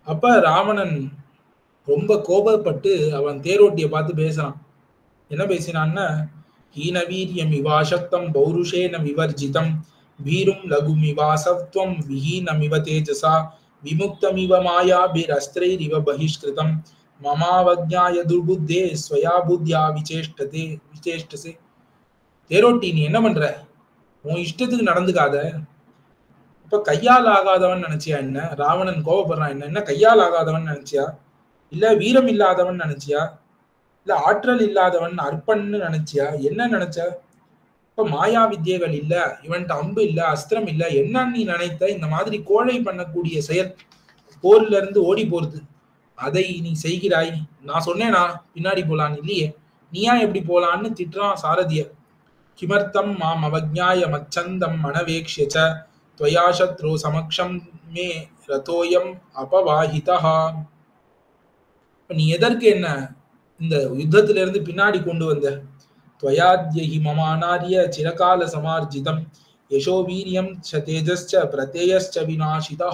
அப்ப ராவணன் ரொம்ப கோபப்பட்டு அவன் தேரோட்டிய பார்த்து பேசுறான். என்ன பேசினான்னா, ஹீனவீரியம் இவாசக்தம் பௌருஷேன விவர்ஜிதம் வீரும் லகுமிவாசத்வம் விஹீனமிவ தேஜசா விமுக்தமிவ மாயாபிரஸ்திரைரிவ பகிஷ்கிருதம் மமாவஜ்ஞாய துர்புத்தே ஸ்வயா புத்யா விசேஷ்டசே. தேரோட்டி, நீ என்ன பண்ற? உன் இஷ்டத்துக்கு நடந்துக்காத. இப்ப கையால் ஆகாதவன் நினைச்சியா என்ன? ராவணன் கோபப்படுறான். என்ன கையால் ஆகாதவன் நினைச்சியா? இல்ல வீரம் இல்லாதவன் நினைச்சியா? இல்ல ஆற்றல் இல்லாதவன் அற்பன்னு நினைச்சியா? என்ன நினைச்ச? இப்ப மாயா வித்தியைகள் இல்ல, இவன்ட்ட அம்பு இல்ல, அஸ்திரம் இல்ல, என்னன்னு நீ நினைத்த? இந்த மாதிரி கோழை பண்ணக்கூடிய செயல், போர்ல இருந்து ஓடி போறது, அதை நீ செய்கிறாய். நான் சொன்னேனா பின்னாடி போலான்னு? இல்லையே, நீயா எப்படி போலான்னு திட்டுறான் சாரதிய. கிமர்த்தம் மாம் அவஜ்ஞாய மச்சந்தம் மனவேக்ஷ்ய ச त्वया शत्रो समक्षम மே ரதோயம் அபவாஹிதா. நீ எதற்கு என்ன இந்த யுத்தத்தில இருந்து பின்னாடி கொண்டு வந்த? त्वयाद्यहि ममानार्य चिरकाल समार्जितम यशो வீரியம் ச தேஜஸ்ச பிரதேயஸ்ச விநாசிதா.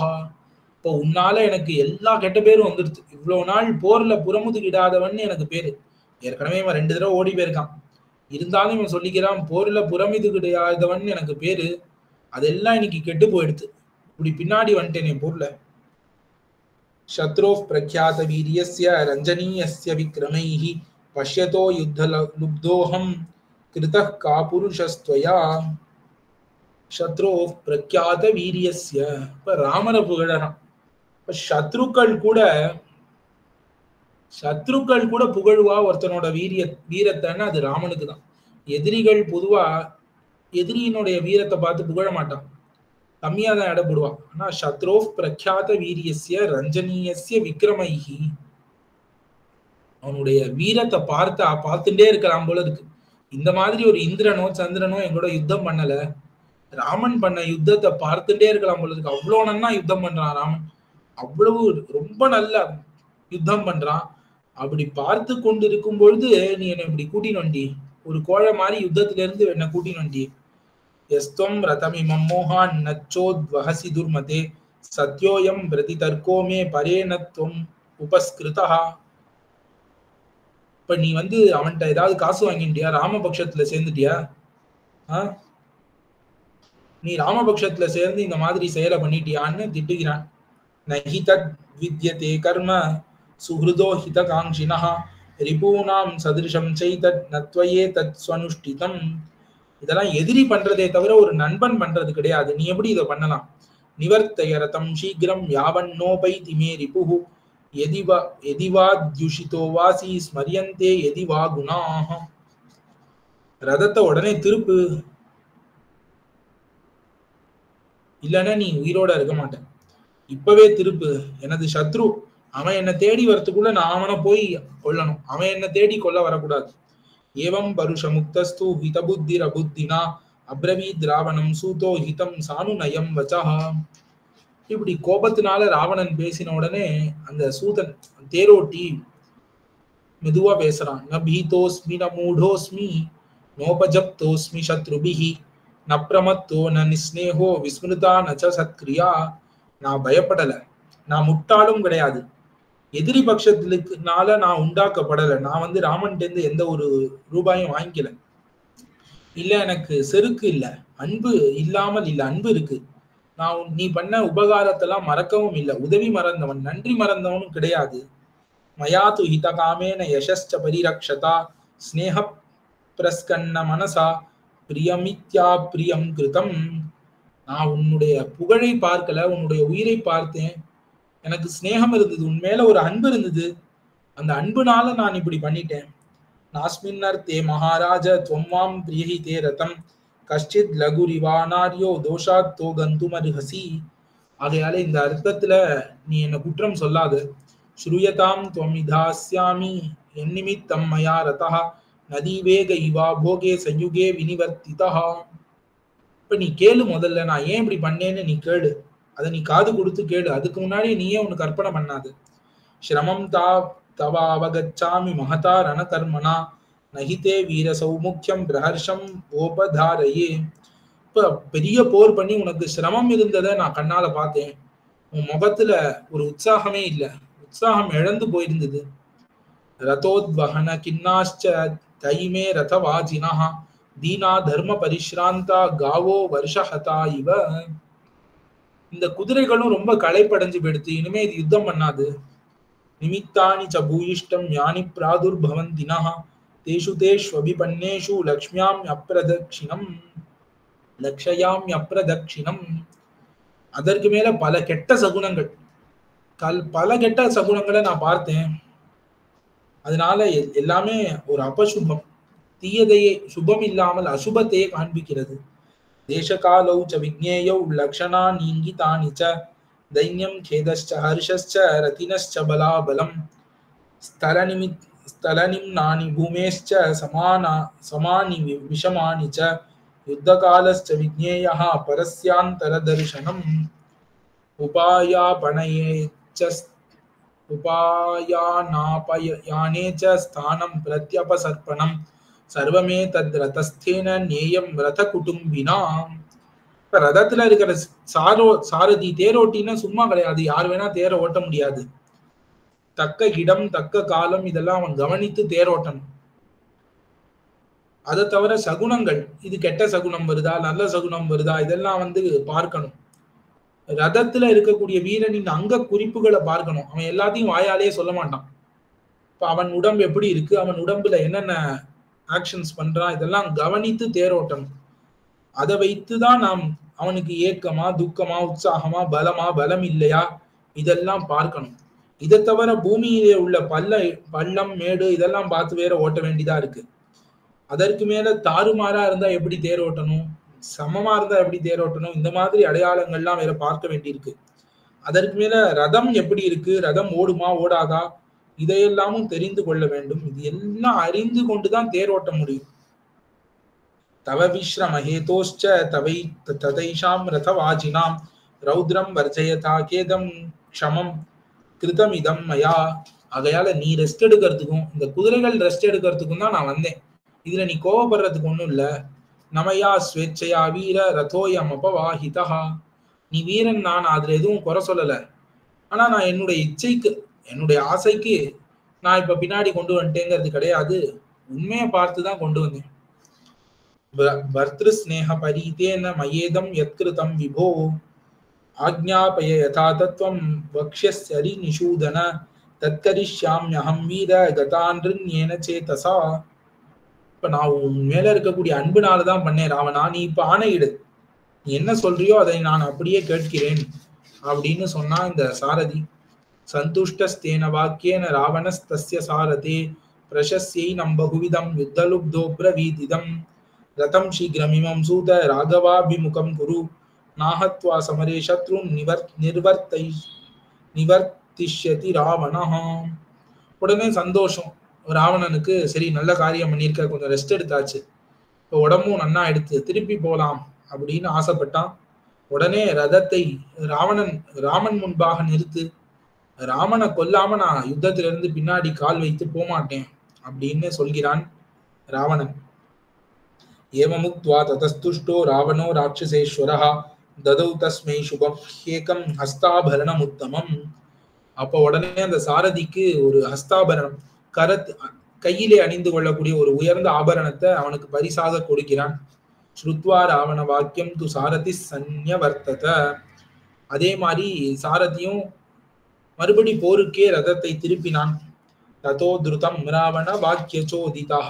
இப்போ உன்னால எனக்கு எல்லா கெட்ட பேரும் வந்துடுச்சு. இவ்வளவு நாள் போர்ல புறமுதுகிடாதவன் எனக்கு பேரு. ஏற்கனவே இவன் 2 தடவை ஓடி போயிருக்கான். இருந்தாலும் இவன் சொல்லிக்கிறான் போர்ல புறமுதுகிடாதவன் எனக்கு பேரு. அதெல்லாம் இன்னைக்கு கெட்டு போயிடுது. இப்படி பின்னாடி வந்துட்டேனே போர்ல. சத்ரோஃப் பிரக்யாத வீரியஸ்ய ரஞ்சனீயஸ்ய விக்ரமைஹி பஷ்யதோ யுத்த லுப்தோஹம் கிருதः காபுருஷஸ்த்வயா. சத்ரோஃப் பிரக்யாத வீரியஸ்ய. இப்ப ராமரை புகழறான். இப்ப சத்ருக்கள் கூட புகழுவா ஒருத்தனோட வீரத்தைன்னா அது ராமனுக்கு தான். எதிரிகள் பொதுவா எதிரியினுடைய வீரத்தை பார்த்து புகழ மாட்டான், கம்மியா தான் இடப்படுவான். ஆனா சத்ரோஃப் பிரக்யாத வீரியஸ்ய ரஞ்சனீயஸ்ய விக்ரமைஹி, அவனுடைய வீரத்தை பார்த்துட்டே இருக்கலாம் போல இருக்கு. இந்த மாதிரி ஒரு இந்திரனோ சந்திரனோ எங்களோட யுத்தம் பண்ணல, ராமன் பண்ண யுத்தத்தை பார்த்துட்டே இருக்கலாம் போல இருக்கு. அவ்வளவு நன்னா யுத்தம் பண்றான் ராமன், அவ்வளவு ரொம்ப நல்ல யுத்தம் பண்றான். அப்படி பார்த்து கொண்டு இருக்கும் பொழுது நீ என்னை இப்படி கூட்டின்னு வண்டி, ஒரு கோழை மாதிரி யுத்தத்துல இருந்து என்ன கூட்டின்னு வண்டி. எஸ்துவம் ரதமிமம் மோகான் நச்சோத்வஹசி துர்மதே சத்யோயம் பிரதி தர்க்கோமே பரேனத்வம் உபஸ்கிருதா. இப்ப நீ அவன்கிட்ட ஏதாவது காசு வாங்கிட்டியா? ராமபக்ஷத்துல சேர்ந்துட்டியா? நீ ராமபக்ஷத்துல சேர்ந்து இந்த மாதிரி செயலை பண்ணிட்டியான்னு திட்டுகிறான். நஹி தத் வித்யதே கர்ம சுஹ்ருதோ ஹிதகாங்க்ஷினஹ ரிபூனாம் சதிருஷம் செய்தத் நத்வயே தத் ஸ்வனுஷ்டிதம். இதெல்லாம் எதிரி பண்றதே தவிர ஒரு நண்பன் பண்றது கிடையாது. நீ எப்படி இதை பண்ணலாம்? நிவர்த்தயரதம் சீக்கிரம் யாவன்னோபைதி மே ரிபுஹு எதிவாத்யுஷிதோ வாசி ஸ்மரியந்தே எதிவா குணாஹ. ரதத்தை உடனே திருப்பு, இல்லைன்னா நீ உயிரோட இருக்க மாட்டேன். இப்பவே திருப்பு. எனது சத்ரு அவன் என்ன தேடி வரத்துக்குள்ள நான் அவனை போய் கொல்லணும், அவன் என்ன தேடி கொல்ல வரக்கூடாது. ஏவம் பருஷ முக்தஸ்து ஹிதபுத்திர புத்தினா அப்ரவீத் ராவணம் சூதோ ஹிதம் சானுநயம் வச்சஹா. இப்படி கோபத்தினால ராவணன் பேசின உடனே அந்த சூதன் தேரோட்டி மெதுவா பேசுறான். ந பீதோஸ்மி ந மூடோஸ்மி நோபஜப்தோஸ்மி சத்ருபிஹி ந பிரமத்தோ ந நிஸ்னேஹோ விஸ்மிருதா நச்ச சத்கிரியா. நான் பயப்படல, நான் முட்டாளும் கிடையாது, எதிரி பட்சத்துக்குனால நான் உண்டாக்கப்படலை. நான் ராமன்ட்டு எந்த ஒரு ரூபாயும் வாங்கிக்கல. இல்ல எனக்கு செருக்கு இல்ல, அன்பு இல்லாமல் இல்ல, அன்பு இருக்கு. நான் நீ பண்ண உபகாரத்தெல்லாம் மறக்கவும் இல்லை, உதவி மறந்தவன் நன்றி மறந்தவனும் கிடையாது. மயாது ஹிதகாமேன யசஸ்ச பரிரக்ஷதா ஸ்நேக பிரஸ்கன்ன மனசா பிரியமித்யா பிரியம் கிருதம். நான் உன்னுடைய புகழை பார்க்கல, உன்னுடைய உயிரை பார்த்தேன். எனக்கு ஸ்நேகம் இருந்தது, உன்மேல ஒரு அன்பு இருந்தது, அந்த அன்புனால நான் இப்படி பண்ணிட்டேன். நாஸ்மின்னர்த்தே மகாராஜ துவம்வாம் பிரியஹிதே ரதம் கஷ்டித் லகுரிவானார்யோ தோஷாத்தோ கந்துமர்ஹசி. ஆகையால இந்த அர்த்தத்துல நீ என்ன குற்றம் சொல்லாது. ஸ்ரூயதாம் துவமிதாஸ்யாமி என்னிமித்தம் மயா ரதா நதி வேக இவா போகே சயுகே வினிவர்த்திதா. இப்ப நீ கேளு, முதல்ல நான் ஏன் இப்படி பண்ணேன்னு நீ கேளு. அதை நீ காது கொடுத்து கேளு. அதுக்கு முன்னாடி நீயே ஒன்னு கற்பனை பண்ணாது. ஸ்ரமம் தவ அவகச்சாமி மகதா ரண கர்மனா நகிதே வீர சௌமுக்கியம் பிரஹர்ஷம் ஓபதாரையே. இப்ப பெரிய போர் பண்ணி உனக்கு சிரமம் இருந்ததை நான் கண்ணால பார்த்தேன். உன் முகத்துல ஒரு உற்சாகமே இல்லை, உற்சாகம் இழந்து போயிருந்தது. ரதோத்வஹன கிண்ணாஷ்ச தைமே ரதவாஜினா தீனா தர்ம பரிஷ்ராந்தா காவோ வருஷஹதா இவ. இந்த குதிரைகளும் ரொம்ப களைப்படைஞ்சு போயிடுத்து, இனிமே இது யுத்தம் பண்ணாது. நிமித்தானி ச பூயிஷ்டம் யானி பிராதுர்பவந்தினா தேஷு தேஷ்வபிபன்னேஷு லக்ஷ்மியாம் அப்ரதக்ஷிணம் லக்ஷயாம் அப்ரதக்ஷிணம். அதற்கு மேல பல கெட்ட சகுனங்கள், பல கெட்ட சகுனங்களை நான் பார்த்தேன். அதனால எல்லாமே ஒரு அபசுபம், தீயதையே சுபம் இல்லாமல் அசுபத்தையே காண்பிக்கிறது. தேசகாலௌ ச விக்னேயௌ லக்ஷணா நீங்கிதானி ச தைன்யம் கேதஸ்ச ஹர்ஷஸ்ச ரதினஸ்ச பலாபலம் ஸ்தலனிம்னானி பூமேஸ்ச சமானி விஷமானி ச யுத்தகாலஸ்ச விக்னேயः பரஸ்யாந்தர தர்சனம் உபாயானாபயானே ச ஸ்தானம் பிரத்யபசர்ப்பணம் சர்வமே தத் ரதஸ்தேன நேயம் ரத குடும்பினா. இப்ப ரதத்துல இருக்கிற சாரதி தேரோட்டின்னா சும்மா கிடையாது, யார் வேணா தேர ஓட்ட முடியாது. தக்க இடம் தக்க காலம் இதெல்லாம் அவன் கவனித்து தேரோட்டணும். அதை தவிர சகுனங்கள், இது கெட்ட சகுனம் வருதா நல்ல சகுனம் வருதா இதெல்லாம் பார்க்கணும். ரதத்துல இருக்கக்கூடிய வீரனின் அங்க குறிப்புகளை பார்க்கணும். அவன் எல்லாத்தையும் வாயாலே சொல்ல மாட்டான். இப்ப அவன் உடம்பு எப்படி இருக்கு, அவன் உடம்புல என்னென்ன ஆக்ஷன்ஸ் பண்றான், இதெல்லாம் கவனித்து தேரோட்டணும். அதை வைத்துதான் நாம் அவனுக்கு ஏக்கமா துக்கமா உற்சாகமா பலமா பலம் இல்லையா இதெல்லாம் பார்க்கணும். இதை தவிர பூமியிலே உள்ள பள்ளம் மேடு இதெல்லாம் பார்த்து வேற ஓட்ட வேண்டியதா இருக்கு. அதற்கு மேல தாறுமாறா இருந்தா எப்படி தேரோட்டணும், சமமா இருந்தா எப்படி தேரோட்டணும், இந்த மாதிரி அடையாளங்கள்லாம் வேற பார்க்க வேண்டியிருக்கு. அதற்கு மேல ரதம் எப்படி இருக்கு, ரதம் ஓடுமா ஓடாதா இதையெல்லாமும் தெரிந்து கொள்ள வேண்டும். இது எல்லாம் அறிந்து கொண்டுதான் தேரோட்ட முடியும். தவ விஸ்ரம ஹேதோஷ்ச தவை ததைஷாம் ரதவாஜினாம் ரௌத்ரம் வர்ஜயதா கேதம் க்ஷமம் கிருதம் இதம் மயா. ஆகையால நீ ரெஸ்ட் எடுக்கிறதுக்கும் இந்த குதிரைகள் ரெஸ்ட் எடுக்கிறதுக்கும் தான் நான் வந்தேன். இதுல நீ கோவப்படுறதுக்கு ஒண்ணும் இல்ல. நமையா ஸ்வேச்சையா வீர ரதோயம் அபவாஹிதா. நீ வீரன், நான் அதுல எதுவும் குறை சொல்லல. ஆனா நான் என்னுடைய இச்சைக்கு என்னுடைய ஆசைக்கு நான் இப்ப பின்னாடி கொண்டு வந்துட்டேங்கிறது கிடையாது, உண்மையை பார்த்துதான் கொண்டு வந்தேன். பர்திரு ஸ்நேக பரீதேன மயேதம் யத்கிருதம் விபோ ஆக்ஞாபய யதா தத்வம் வக்ஷ்யஸ்யரி நிஷூதன தத்கரிஷ்யாம்யஹம் வீர கதான்ருண்யேன சேதசா. இப்ப நான் உன் மேல இருக்கக்கூடிய அன்புனாலதான் பண்ணேன் ராவணா, நீ இப்ப ஆணையிடு, நீ என்ன சொல்றியோ அதை நான் அப்படியே கேட்கிறேன் அப்படின்னு சொன்னா இந்த சாரதி. சந்துஷ்டஸ்தேன வாக்கியேன ராவணஸ்தஸ்ய சாரதே பிரசஸ்யை நம்பகுவிதம் யுத்தலுப்தோ பிரவீதிதம் ரதம் சீக்கிரமிமம் சூத ராகவாபிமுகம் குரு நாஹத்வா சமரே சத்ருன் நிவர்த்திஷ்யதி ராவணஹ. உடனே சந்தோஷம் ராவணனுக்கு, சரி நல்ல காரியம் பண்ணியிருக்க, கொஞ்சம் ரெஸ்ட் எடுத்தாச்சு, இப்போ உடம்பும் நன்னா எடுத்து திருப்பி போலாம் அப்படின்னு ஆசைப்பட்டான். உடனே ரதத்தை ராமன் முன்பாக நிறுத்து, ராமனை கொல்லாம நான் யுத்தத்திலிருந்து பின்னாடி கால் வைத்து போமாட்டேன் அப்படின்னு சொல்கிறான் ராவணன். ஏவமுக்த்வா ததஸ்துஷ்டோ ராவணோ ராட்சசேஸ்வரஹ ததௌ தஸ்மை சுபம் ஏகம் ஹஸ்தாபரணம் உத்தமம். அப்ப உடனே அந்த சாரதிக்கு ஒரு ஹஸ்தாபரணம், கையிலே அணிந்து கொள்ளக்கூடிய ஒரு உயர்ந்த ஆபரணத்தை அவனுக்கு பரிசாக கொடுக்கிறான். ஸ்ருத்வா ராவண வாக்கியம் து சாரதி சன்யவர்த்தத. அதே மாதிரி சாரதியும் மறுபடி போருக்கே ரதத்தை திருப்பினான். ததோ திருதம் ராவண வாக்கியச்சோதிதः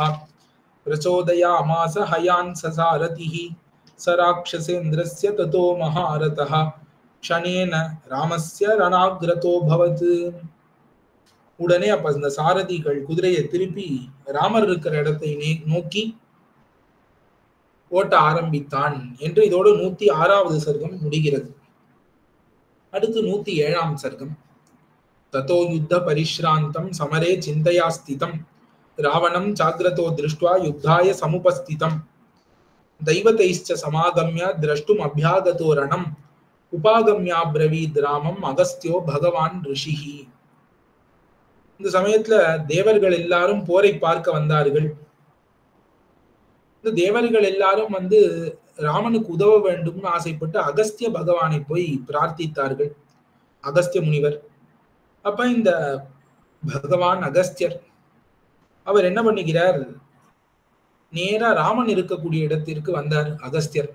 பிரச்சோதயாமாச ஹயான் சசாரதிஹி சராட்சசேந்திரஸ்ய ததோ மகாரதः க்ஷணேன ராமஸ்ய ரணாக்ரதோ பவத். உடனே அப்ப இந்த சாரதிகள் குதிரையை திருப்பி ராமர் இருக்கிற இடத்தை நோக்கி ஓட்ட ஆரம்பித்தான் என்று இதோடு 106வது சர்க்கம் முடிகிறது. அடுத்து 107ஆம் சர்க்கம். ததோ யுத்த பரிஷ்ராந்தம் சமரே சிந்தையா ஸ்திதம் ராவணம் சாக்ரதோ திருஷ்ட்வா யுத்தாய சமுபஸ்திதம் தைவதைश्च சமாகம்ய திரஷ்டும் அபியாகதோ ரணம் உபாகம்யாப்ரவீத் ராமம் அகஸ்தியோ பகவான் ரிஷிஹி. இந்த சமயத்துல தேவர்கள் எல்லாரும் போரை பார்க்க வந்தார்கள். இந்த தேவர்கள் எல்லாரும் ராமனுக்கு உதவ வேண்டும்னு ஆசைப்பட்டு அகஸ்திய பகவானை போய் பிரார்த்தித்தார்கள். அகஸ்திய முனிவர். அப்ப இந்த பகவான் அகஸ்தியர் அவர் என்ன பண்ணுகிறார், நேரா ராமன் இருக்கக்கூடிய இடத்திற்கு வந்தார் அகஸ்தியர்.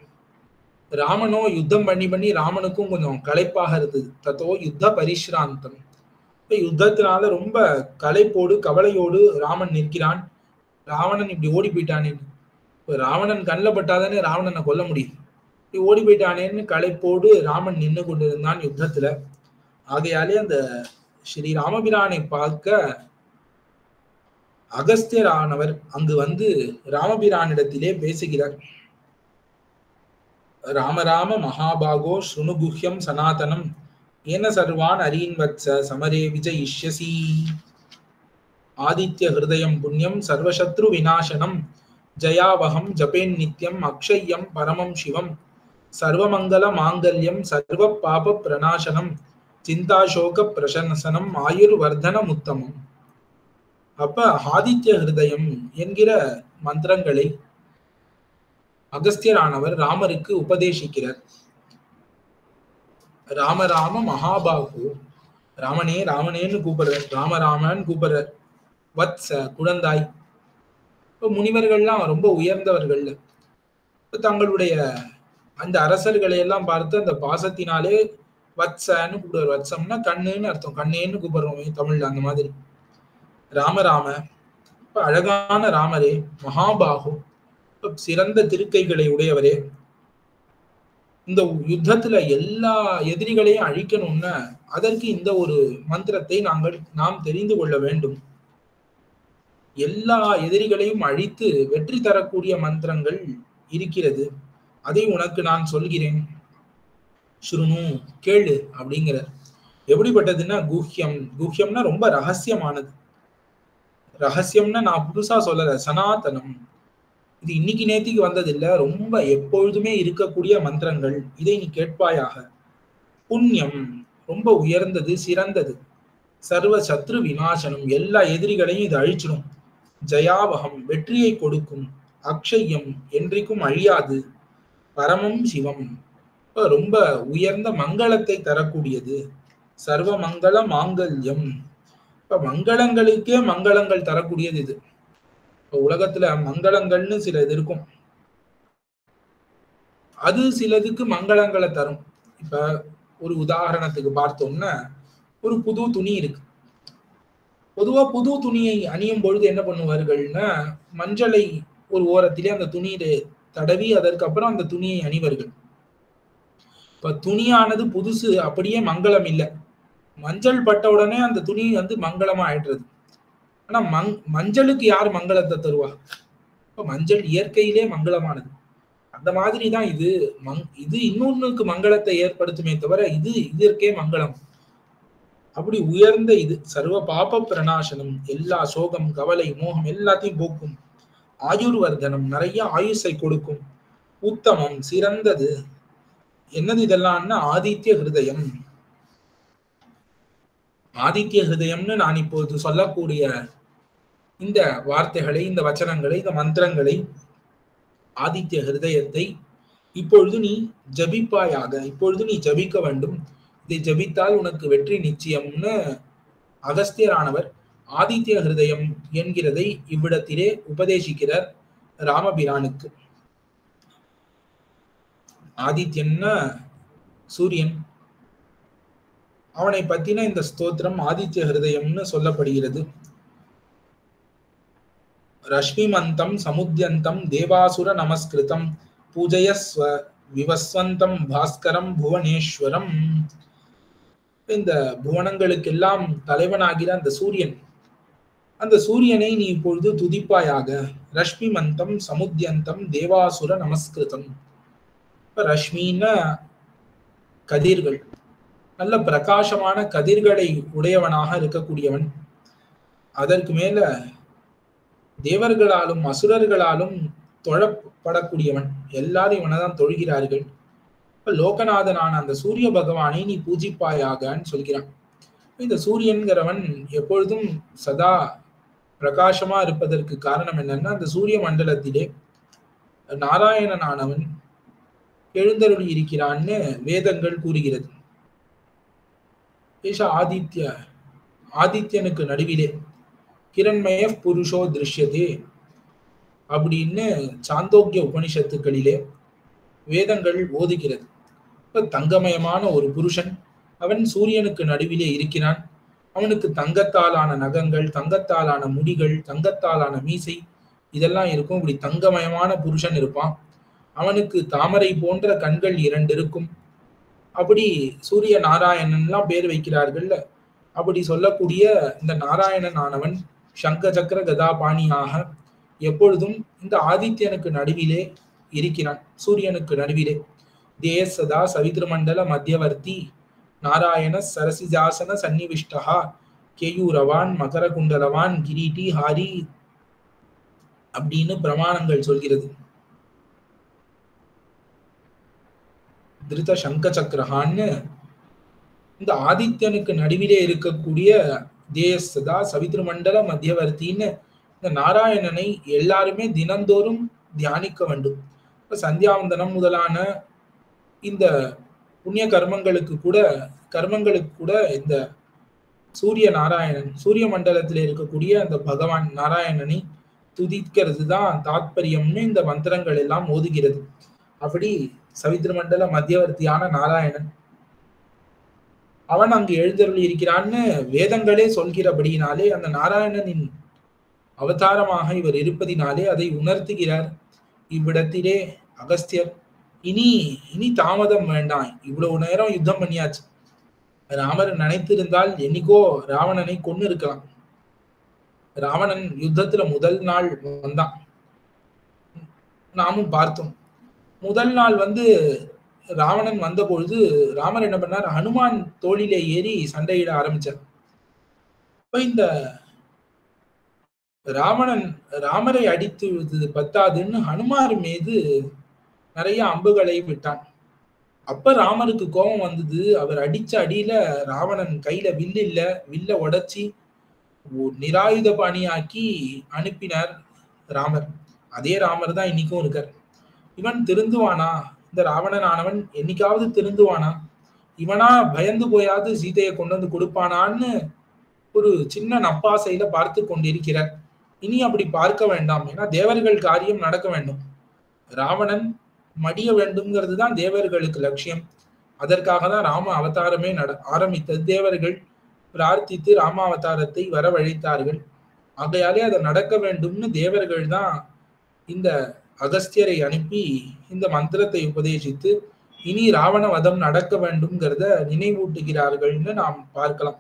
ராமனோ யுத்தம் பண்ணி ராமனுக்கும் கொஞ்சம் களைப்பாக இருந்தது. தத்தோ யுத்த பரிஷ்ராந்தம். யுத்தத்தினால ரொம்ப களைப்போடு கவலையோடு ராமன் நிற்கிறான். ராவணன் இப்படி ஓடி போயிட்டானேன்னு, ராவணன் கண்ணில் பட்டாதானே ராவணனை கொல்ல முடியும், இப்படி ஓடி போயிட்டானேன்னு களைப்போடு ராமன் நின்று கொண்டிருந்தான் யுத்தத்துல. ஆகையாலே அந்த ஸ்ரீ ராமபிரானை பார்க்க அகஸ்தியரானவர் அங்கு ராமபிரானிடத்திலே பேசுகிறார். ராம ராம மகாபாகோ ஸ்ருணுகுஹ்யம் சனாதனம் ஏன சர்வான் அரீன்வத்ஸ சமரே விஜயிஷ்யசி ஆதித்ய ஹிருதயம் புண்ணியம் சர்வசத்ரு விநாசனம் ஜயாவகம் ஜபேன் நித்யம் அக்ஷயம் பரமம் சிவம் சர்வமங்கல மாங்கல்யம் சர்வ பாப பிரணாசனம் சிந்தாசோக பிரசன்னசனம் ஆயுர்வர்தனம் உத்தமம். அப்ப ஆதித்ய ஹிருதயம் என்கிற மந்திரங்களை அகஸ்தியரானவர் ராமருக்கு உபதேசிக்கிறார். ராம ராம மகாபாகு, ராமனே ராமனேன்னு கூப்பிடுறார், ராமராமன் கூப்பிடுறார். வத்ச குழந்தாய். இப்ப முனிவர்கள்லாம் ரொம்ப உயர்ந்தவர்கள். தங்களுடைய அந்த அரசர்களை எல்லாம் பார்த்து அந்த பாசத்தினாலே வத்சன்னு கூப்பிடுவார். வத்சம்னா கண்ணுன்னு அர்த்தம், கண்ணேன்னு கூப்பிடுறோமே தமிழ்ல அந்த மாதிரி. ராமராம, இப்ப அழகான ராமரே, மகாபாகு, சிறந்த திருக்கைகளை உடையவரே, இந்த யுத்தத்துல எல்லா எதிரிகளையும் அழிக்கணும்னா அதற்கு இந்த ஒரு மந்திரத்தை நாம் தெரிந்து கொள்ள வேண்டும். எல்லா எதிரிகளையும் அழித்து வெற்றி தரக்கூடிய மந்திரங்கள் இருக்கிறது, அதை உனக்கு நான் சொல்கிறேன். ஸ்ருணு, கேளு அப்படிங்கிறார். எப்படிப்பட்டதுன்னா குஹ்யம். குஹ்யம்னா ரொம்ப ரகசியமானது. ரகசியம்னா நான் புதுசா சொல்லல, சனாதனம். இது இன்னைக்கு நேத்திக்கு வந்தது இல்ல, ரொம்ப எப்பொழுதுமே இருக்கக்கூடிய மந்திரங்கள். இதை நீ கேட்பாயாக. புண்ணியம், ரொம்ப உயர்ந்தது, சிறந்தது. சர்வ சத்ரு விநாசனம், எல்லா எதிரிகளையும் இது அழிச்சிடும். ஜயாவகம், வெற்றியை கொடுக்கும். அக்ஷயம், என்றைக்கும் அழியாது. பரமம் சிவம், ரொம்ப உயர்ந்த மங்களத்தை தரக்கூடியது. சர்வ மங்கள மாங்கல்யம், இப்ப மங்களங்களுக்கே மங்களங்கள் தரக்கூடியது இது. உலகத்துல மங்களங்கள்னு சில இது இருக்கும், அது சிலதுக்கு மங்களங்களை தரும். இப்ப ஒரு உதாரணத்துக்கு பார்த்தோம்னா, ஒரு புது துணி இருக்கு. பொதுவா புது துணியை அணியும் பொழுது என்ன பண்ணுவார்கள்னா, மஞ்சளை ஒரு ஓரத்திலே அந்த துணியில தடவி அதற்கு அப்புறம் அந்த துணியை அணிவார்கள். இப்ப துணியானது புதுசு, அப்படியே மங்களம் இல்லை. மஞ்சள் பட்ட உடனே அந்த துணி மங்களமா ஆயிடுறது. ஆனா மஞ்சளுக்கு யார் மங்களத்தை தருவா? இப்ப மஞ்சள் இயற்கையிலே மங்களமானது. அந்த மாதிரிதான் இது. இது இன்னொன்னுக்கு மங்களத்தை ஏற்படுத்துமே தவிர இது இதற்கே மங்களம். அப்படி உயர்ந்த இது. சர்வ பாப பிரணாசனம், எல்லா சோகம் கவலை மோகம் எல்லாத்தையும் போக்கும். ஆயுர்வர்தனம், நிறைய ஆயுசை கொடுக்கும். உத்தமம், சிறந்தது. என்னது இதெல்லாம்னா ஆதித்ய ஹிருதயம். ஆதித்ய ஹிருதயம்னு நான் இப்போது சொல்லக்கூடிய இந்த வார்த்தைகளை, இந்த வச்சனங்களை, இந்த மந்திரங்களை, ஆதித்ய ஹிருதயத்தை இப்பொழுது நீ ஜபிப்பாயாக. இப்பொழுது நீ ஜபிக்க வேண்டும். இதை ஜபித்தால் உனக்கு வெற்றி நிச்சயம்னு அகஸ்தியரானவர் ஆதித்ய ஹிருதயம் என்கிறதை இவ்விடத்திலே உபதேசிக்கிறார் ராமபிரானுக்கு. ஆதித்யன்னா சூரியன். அவனை பத்தின இந்த ஸ்தோத்திரம் ஆதித்ய ஹிருதயம்னு சொல்லப்படுகிறது. ரஷ்மிமந்தம் சமுத்யந்தம் தேவாசுர நமஸ்கிருதம் பூஜயஸ்வ விவஸ்வந்தம் பாஸ்கரம் புவனேஸ்வரம். இந்த புவனங்களுக்கெல்லாம் தலைவனாகிற அந்த சூரியன், அந்த சூரியனை நீ இப்பொழுது துதிப்பாயாக. ரஷ்மிமந்தம் சமுத்யந்தம் தேவாசுர நமஸ்கிருதம். ரஷ்மின்னா கதிர்கள், நல்ல பிரகாசமான கதிர்களை உடையவனாக இருக்கக்கூடியவன். அதற்கு மேல தேவர்களாலும் அசுரர்களாலும் தொழப்படக்கூடியவன். எல்லாரும் இவனைதான் தொழுகிறார்கள். இப்ப லோகநாதனான அந்த சூரிய பகவானை நீ பூஜிப்பாயாகன்னு சொல்கிறான். இந்த சூரியன்கிறவன் எப்பொழுதும் சதா பிரகாசமா இருப்பதற்கு காரணம் என்னன்னா, அந்த சூரிய மண்டலத்திலே நாராயணனானவன் எழுந்தருளி இருக்கிறான்னு வேதங்கள் கூறுகிறது. ஆதித்யனுக்கு நடுவிலே கிரண்மய புருஷோ திருஷ்யதே அப்படின்னு சாந்தோக்கிய உபனிஷத்துக்களிலே வேதங்கள் ஓதுகிறது. இப்ப தங்கமயமான ஒரு புருஷன் அவன் சூரியனுக்கு நடுவிலே இருக்கிறான். அவனுக்கு தங்கத்தாலான நகங்கள், தங்கத்தாலான முடிகள், தங்கத்தாலான மீசை இதெல்லாம் இருக்கும். இப்படி தங்கமயமான புருஷன் இருப்பான். அவனுக்கு தாமரை போன்ற கண்கள் 2 இருக்கும். அப்படி சூரிய நாராயணன்லாம் பேர் வைக்கிறார்கள். அப்படி சொல்லக்கூடிய இந்த நாராயணன் ஆனவன் சங்க சக்கர கதாபாணியாக எப்பொழுதும் இந்த ஆதித்யனுக்கு நடுவிலே இருக்கிறான். சூரியனுக்கு நடுவிலே தேசதா சவித்ருமண்டல மத்தியவர்த்தி நாராயண சரசிஜாசன சன்னிவிஷ்டா கேயூரவான் மகர குண்டலவான் கிரீட்டி ஹாரி அப்படின்னு பிரமாணங்கள் சொல்கிறது. திருத சங்க சக்கரஹான்னு இந்த ஆதித்யனுக்கு நடுவிலே இருக்கக்கூடிய தேசதா சவித்ருமண்டல மத்தியவர்த்தின்னு இந்த நாராயணனை எல்லாருமே தினந்தோறும் தியானிக்க வேண்டும். சந்தியாவந்தனம் முதலான இந்த புண்ணிய கர்மங்களுக்கு கூட இந்த சூரிய நாராயணன், சூரிய மண்டலத்தில் இருக்கக்கூடிய அந்த பகவான் நாராயணனை துதிக்கிறது தான் தாத்பரியம்னு இந்த மந்திரங்கள் எல்லாம் ஓதுகிறது. அப்படி சவித்ருமண்டல மத்தியவர்த்தியான நாராயணன் அவன் அங்கு எழுந்தருளி இருக்கிறான்னு வேதங்களே சொல்கிறபடியினாலே அந்த நாராயணனின் அவதாரமாக இவர் இருப்பதினாலே அதை உணர்த்துகிறார். இவ்விடத்திலே அகஸ்தியர் இனி தாமதம் வேண்டாம், இவ்வளவு நேரம் யுத்தம் பண்ணியாச்சு, ராமர் நினைத்திருந்தால் என்னைக்கோ ராவணனை கொன்னு இருக்கலாம். ராவணன் யுத்தத்துல முதல் நாள் வந்தான், நாமும் பார்த்தோம். முதல் நாள் ராவணன் வந்த பொழுது ராமர் என்ன பண்ணார், ஹனுமான் தோளிலே ஏறி சண்டையிட ஆரம்பிச்சார். இந்த ராமரை அடித்து பத்தாதுன்னு ஹனுமார் மீது நிறைய அம்புகளை விட்டான். அப்ப ராமருக்கு கோபம் வந்தது. அவர் அடிச்ச அடியில ராவணன் கையில வில்ல உடைச்சி நிராயுத பாணியாக்கி அனுப்பினார் ராமர். அதே ராமர் தான் இன்னைக்கும் இருக்கார். இவன் திருந்துவானா? இந்த ராவணன் ஆனவன் என்னைக்காவது திருந்துவானா? இவனா பயந்து போயாது சீதையை கொண்டு வந்து கொடுப்பானான்னு ஒரு சின்ன நப்பாசையில பார்த்து கொண்டிருக்கிறார். இனி அப்படி பார்க்க வேண்டாம், ஏன்னா தேவர்கள் காரியம் நடக்க வேண்டும். ராவணன் மடிய வேண்டும்ங்கிறது தான் தேவர்களுக்கு லட்சியம். அதற்காக தான் ராம அவதாரமே ஆரம்பித்தது. தேவர்கள் பிரார்த்தித்து ராம அவதாரத்தை வரவழைத்தார்கள். ஆகையாலே அதை நடக்க வேண்டும்னு தேவர்கள் தான் இந்த அகஸ்தியரை அனுப்பி இந்த மந்திரத்தை உபதேசித்து இனி ராவண வதம் நடக்க வேண்டும்ங்கிறத நினைவூட்டுகிறார்கள்னு நாம் பார்க்கலாம்.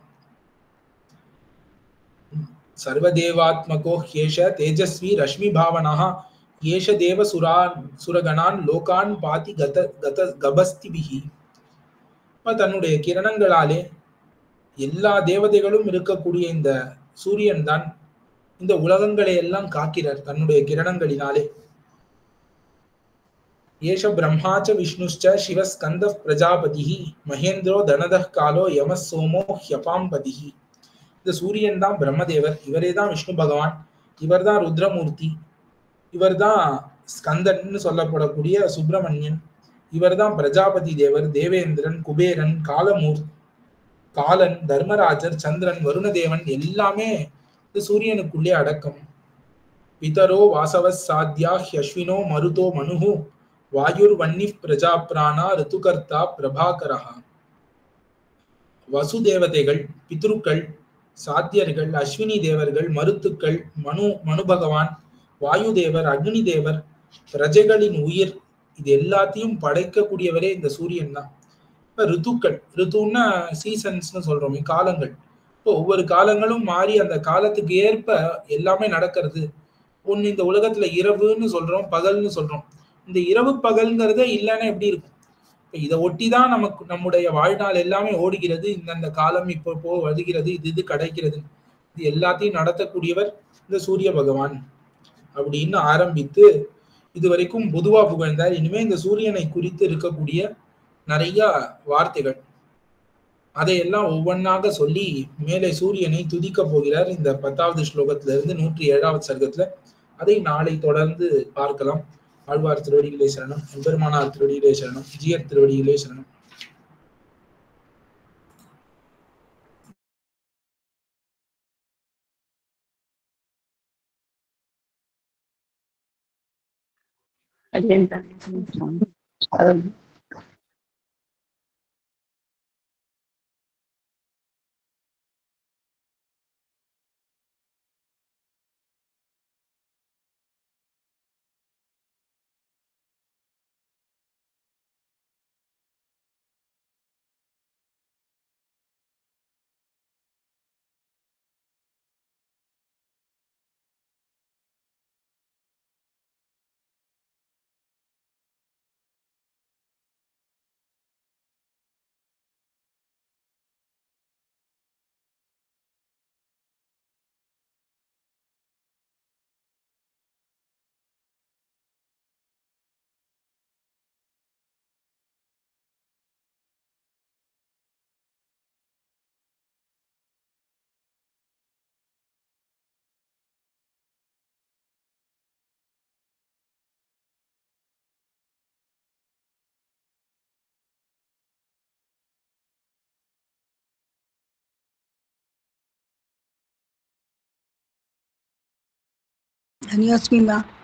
சர்வதேவாத்மகோ ஹேஷ தேஜஸ்வி ரஷ்மி பாவனா ஏஷ தேவ சுரகணான் லோகான் பாதி கபஸ்திபிஹி. தன்னுடைய கிரணங்களாலே எல்லா தேவதைகளும் இருக்கக்கூடிய இந்த சூரியன் தான் இந்த உலகங்களை எல்லாம் காக்கிறார் தன்னுடைய கிரணங்களினாலே. ஏஷ பிரம்மாச்ச விஷ்ணுச்ச சிவ ஸ்கந்த பிரஜாபதி மகேந்திரோ தனத காலோ யம சோமோ ஹ்யபாம்பதி. இந்த சூரியன் தான் பிரம்மதேவர், இவரே தான் விஷ்ணு பகவான், இவர் தான் ருத்ரமூர்த்தி, இவர் தான் ஸ்கந்தன் சொல்லப்படக்கூடிய சுப்பிரமணியன், இவர் தான் பிரஜாபதி தேவர், தேவேந்திரன், குபேரன், காலன், தர்மராஜர், சந்திரன், வருணதேவன் எல்லாமே இந்த சூரியனுக்குள்ளே அடக்கம். பிதரோ வாசவ சாத்யா ஹ்யஸ்வினோ மருதோ மனுஹு வாயுர் வன்னி பிரஜா பிராணா ரிதுகர்த்தா பிரபாகரா. வசுதேவதைகள், பித்ருக்கள், சாத்தியர்கள், அஸ்வினி தேவர்கள், மருத்துக்கள், மனு பகவான், வாயு தேவர், அக்னி தேவர், பிரஜைகளின் உயிர், இது எல்லாத்தையும் படைக்கக்கூடியவரே இந்த சூரியன் தான். இப்ப ரித்துக்கள், ரித்துன்னா சீசன்ஸ்னு சொல்றோமே, காலங்கள். இப்போ ஒவ்வொரு காலங்களும் மாறி அந்த காலத்துக்கு ஏற்ப எல்லாமே நடக்கிறது. ஒண்ணு இந்த உலகத்துல இரவுன்னு சொல்றோம், பகல்னு சொல்றோம். இந்த இரவு பகல்ங்கிறதே இல்லைன்னா எப்படி இருக்கும்? இதை ஒட்டிதான் நமக்கு நம்முடைய வாழ்நாள் எல்லாமே ஓடுகிறது. இந்தந்த காலம் இப்போ வருகிறது, இது கிடைக்கிறது. இது எல்லாத்தையும் நடத்தக்கூடியவர் இந்த சூரிய பகவான் அப்படின்னு ஆரம்பித்து இதுவரைக்கும் பொதுவா புகழ்ந்தார். இனிமே இந்த சூரியனை குறித்து இருக்கக்கூடிய நிறைய வார்த்தைகள் அதையெல்லாம் ஒவ்வொன்றாக சொல்லி மேலே சூரியனை துதிக்க போகிறார். இந்த 10வது ஸ்லோகத்திலிருந்து 107வது சர்க்கத்துல அதை நாளை தொடர்ந்து பார்க்கலாம். ஆழ்வார் திருவடிகளே சரணம், எம்பெருமானார் திருவடிகளே சரணம், ஜியர் திருவடிகளே சரணம். धन्योऽस्मि मा।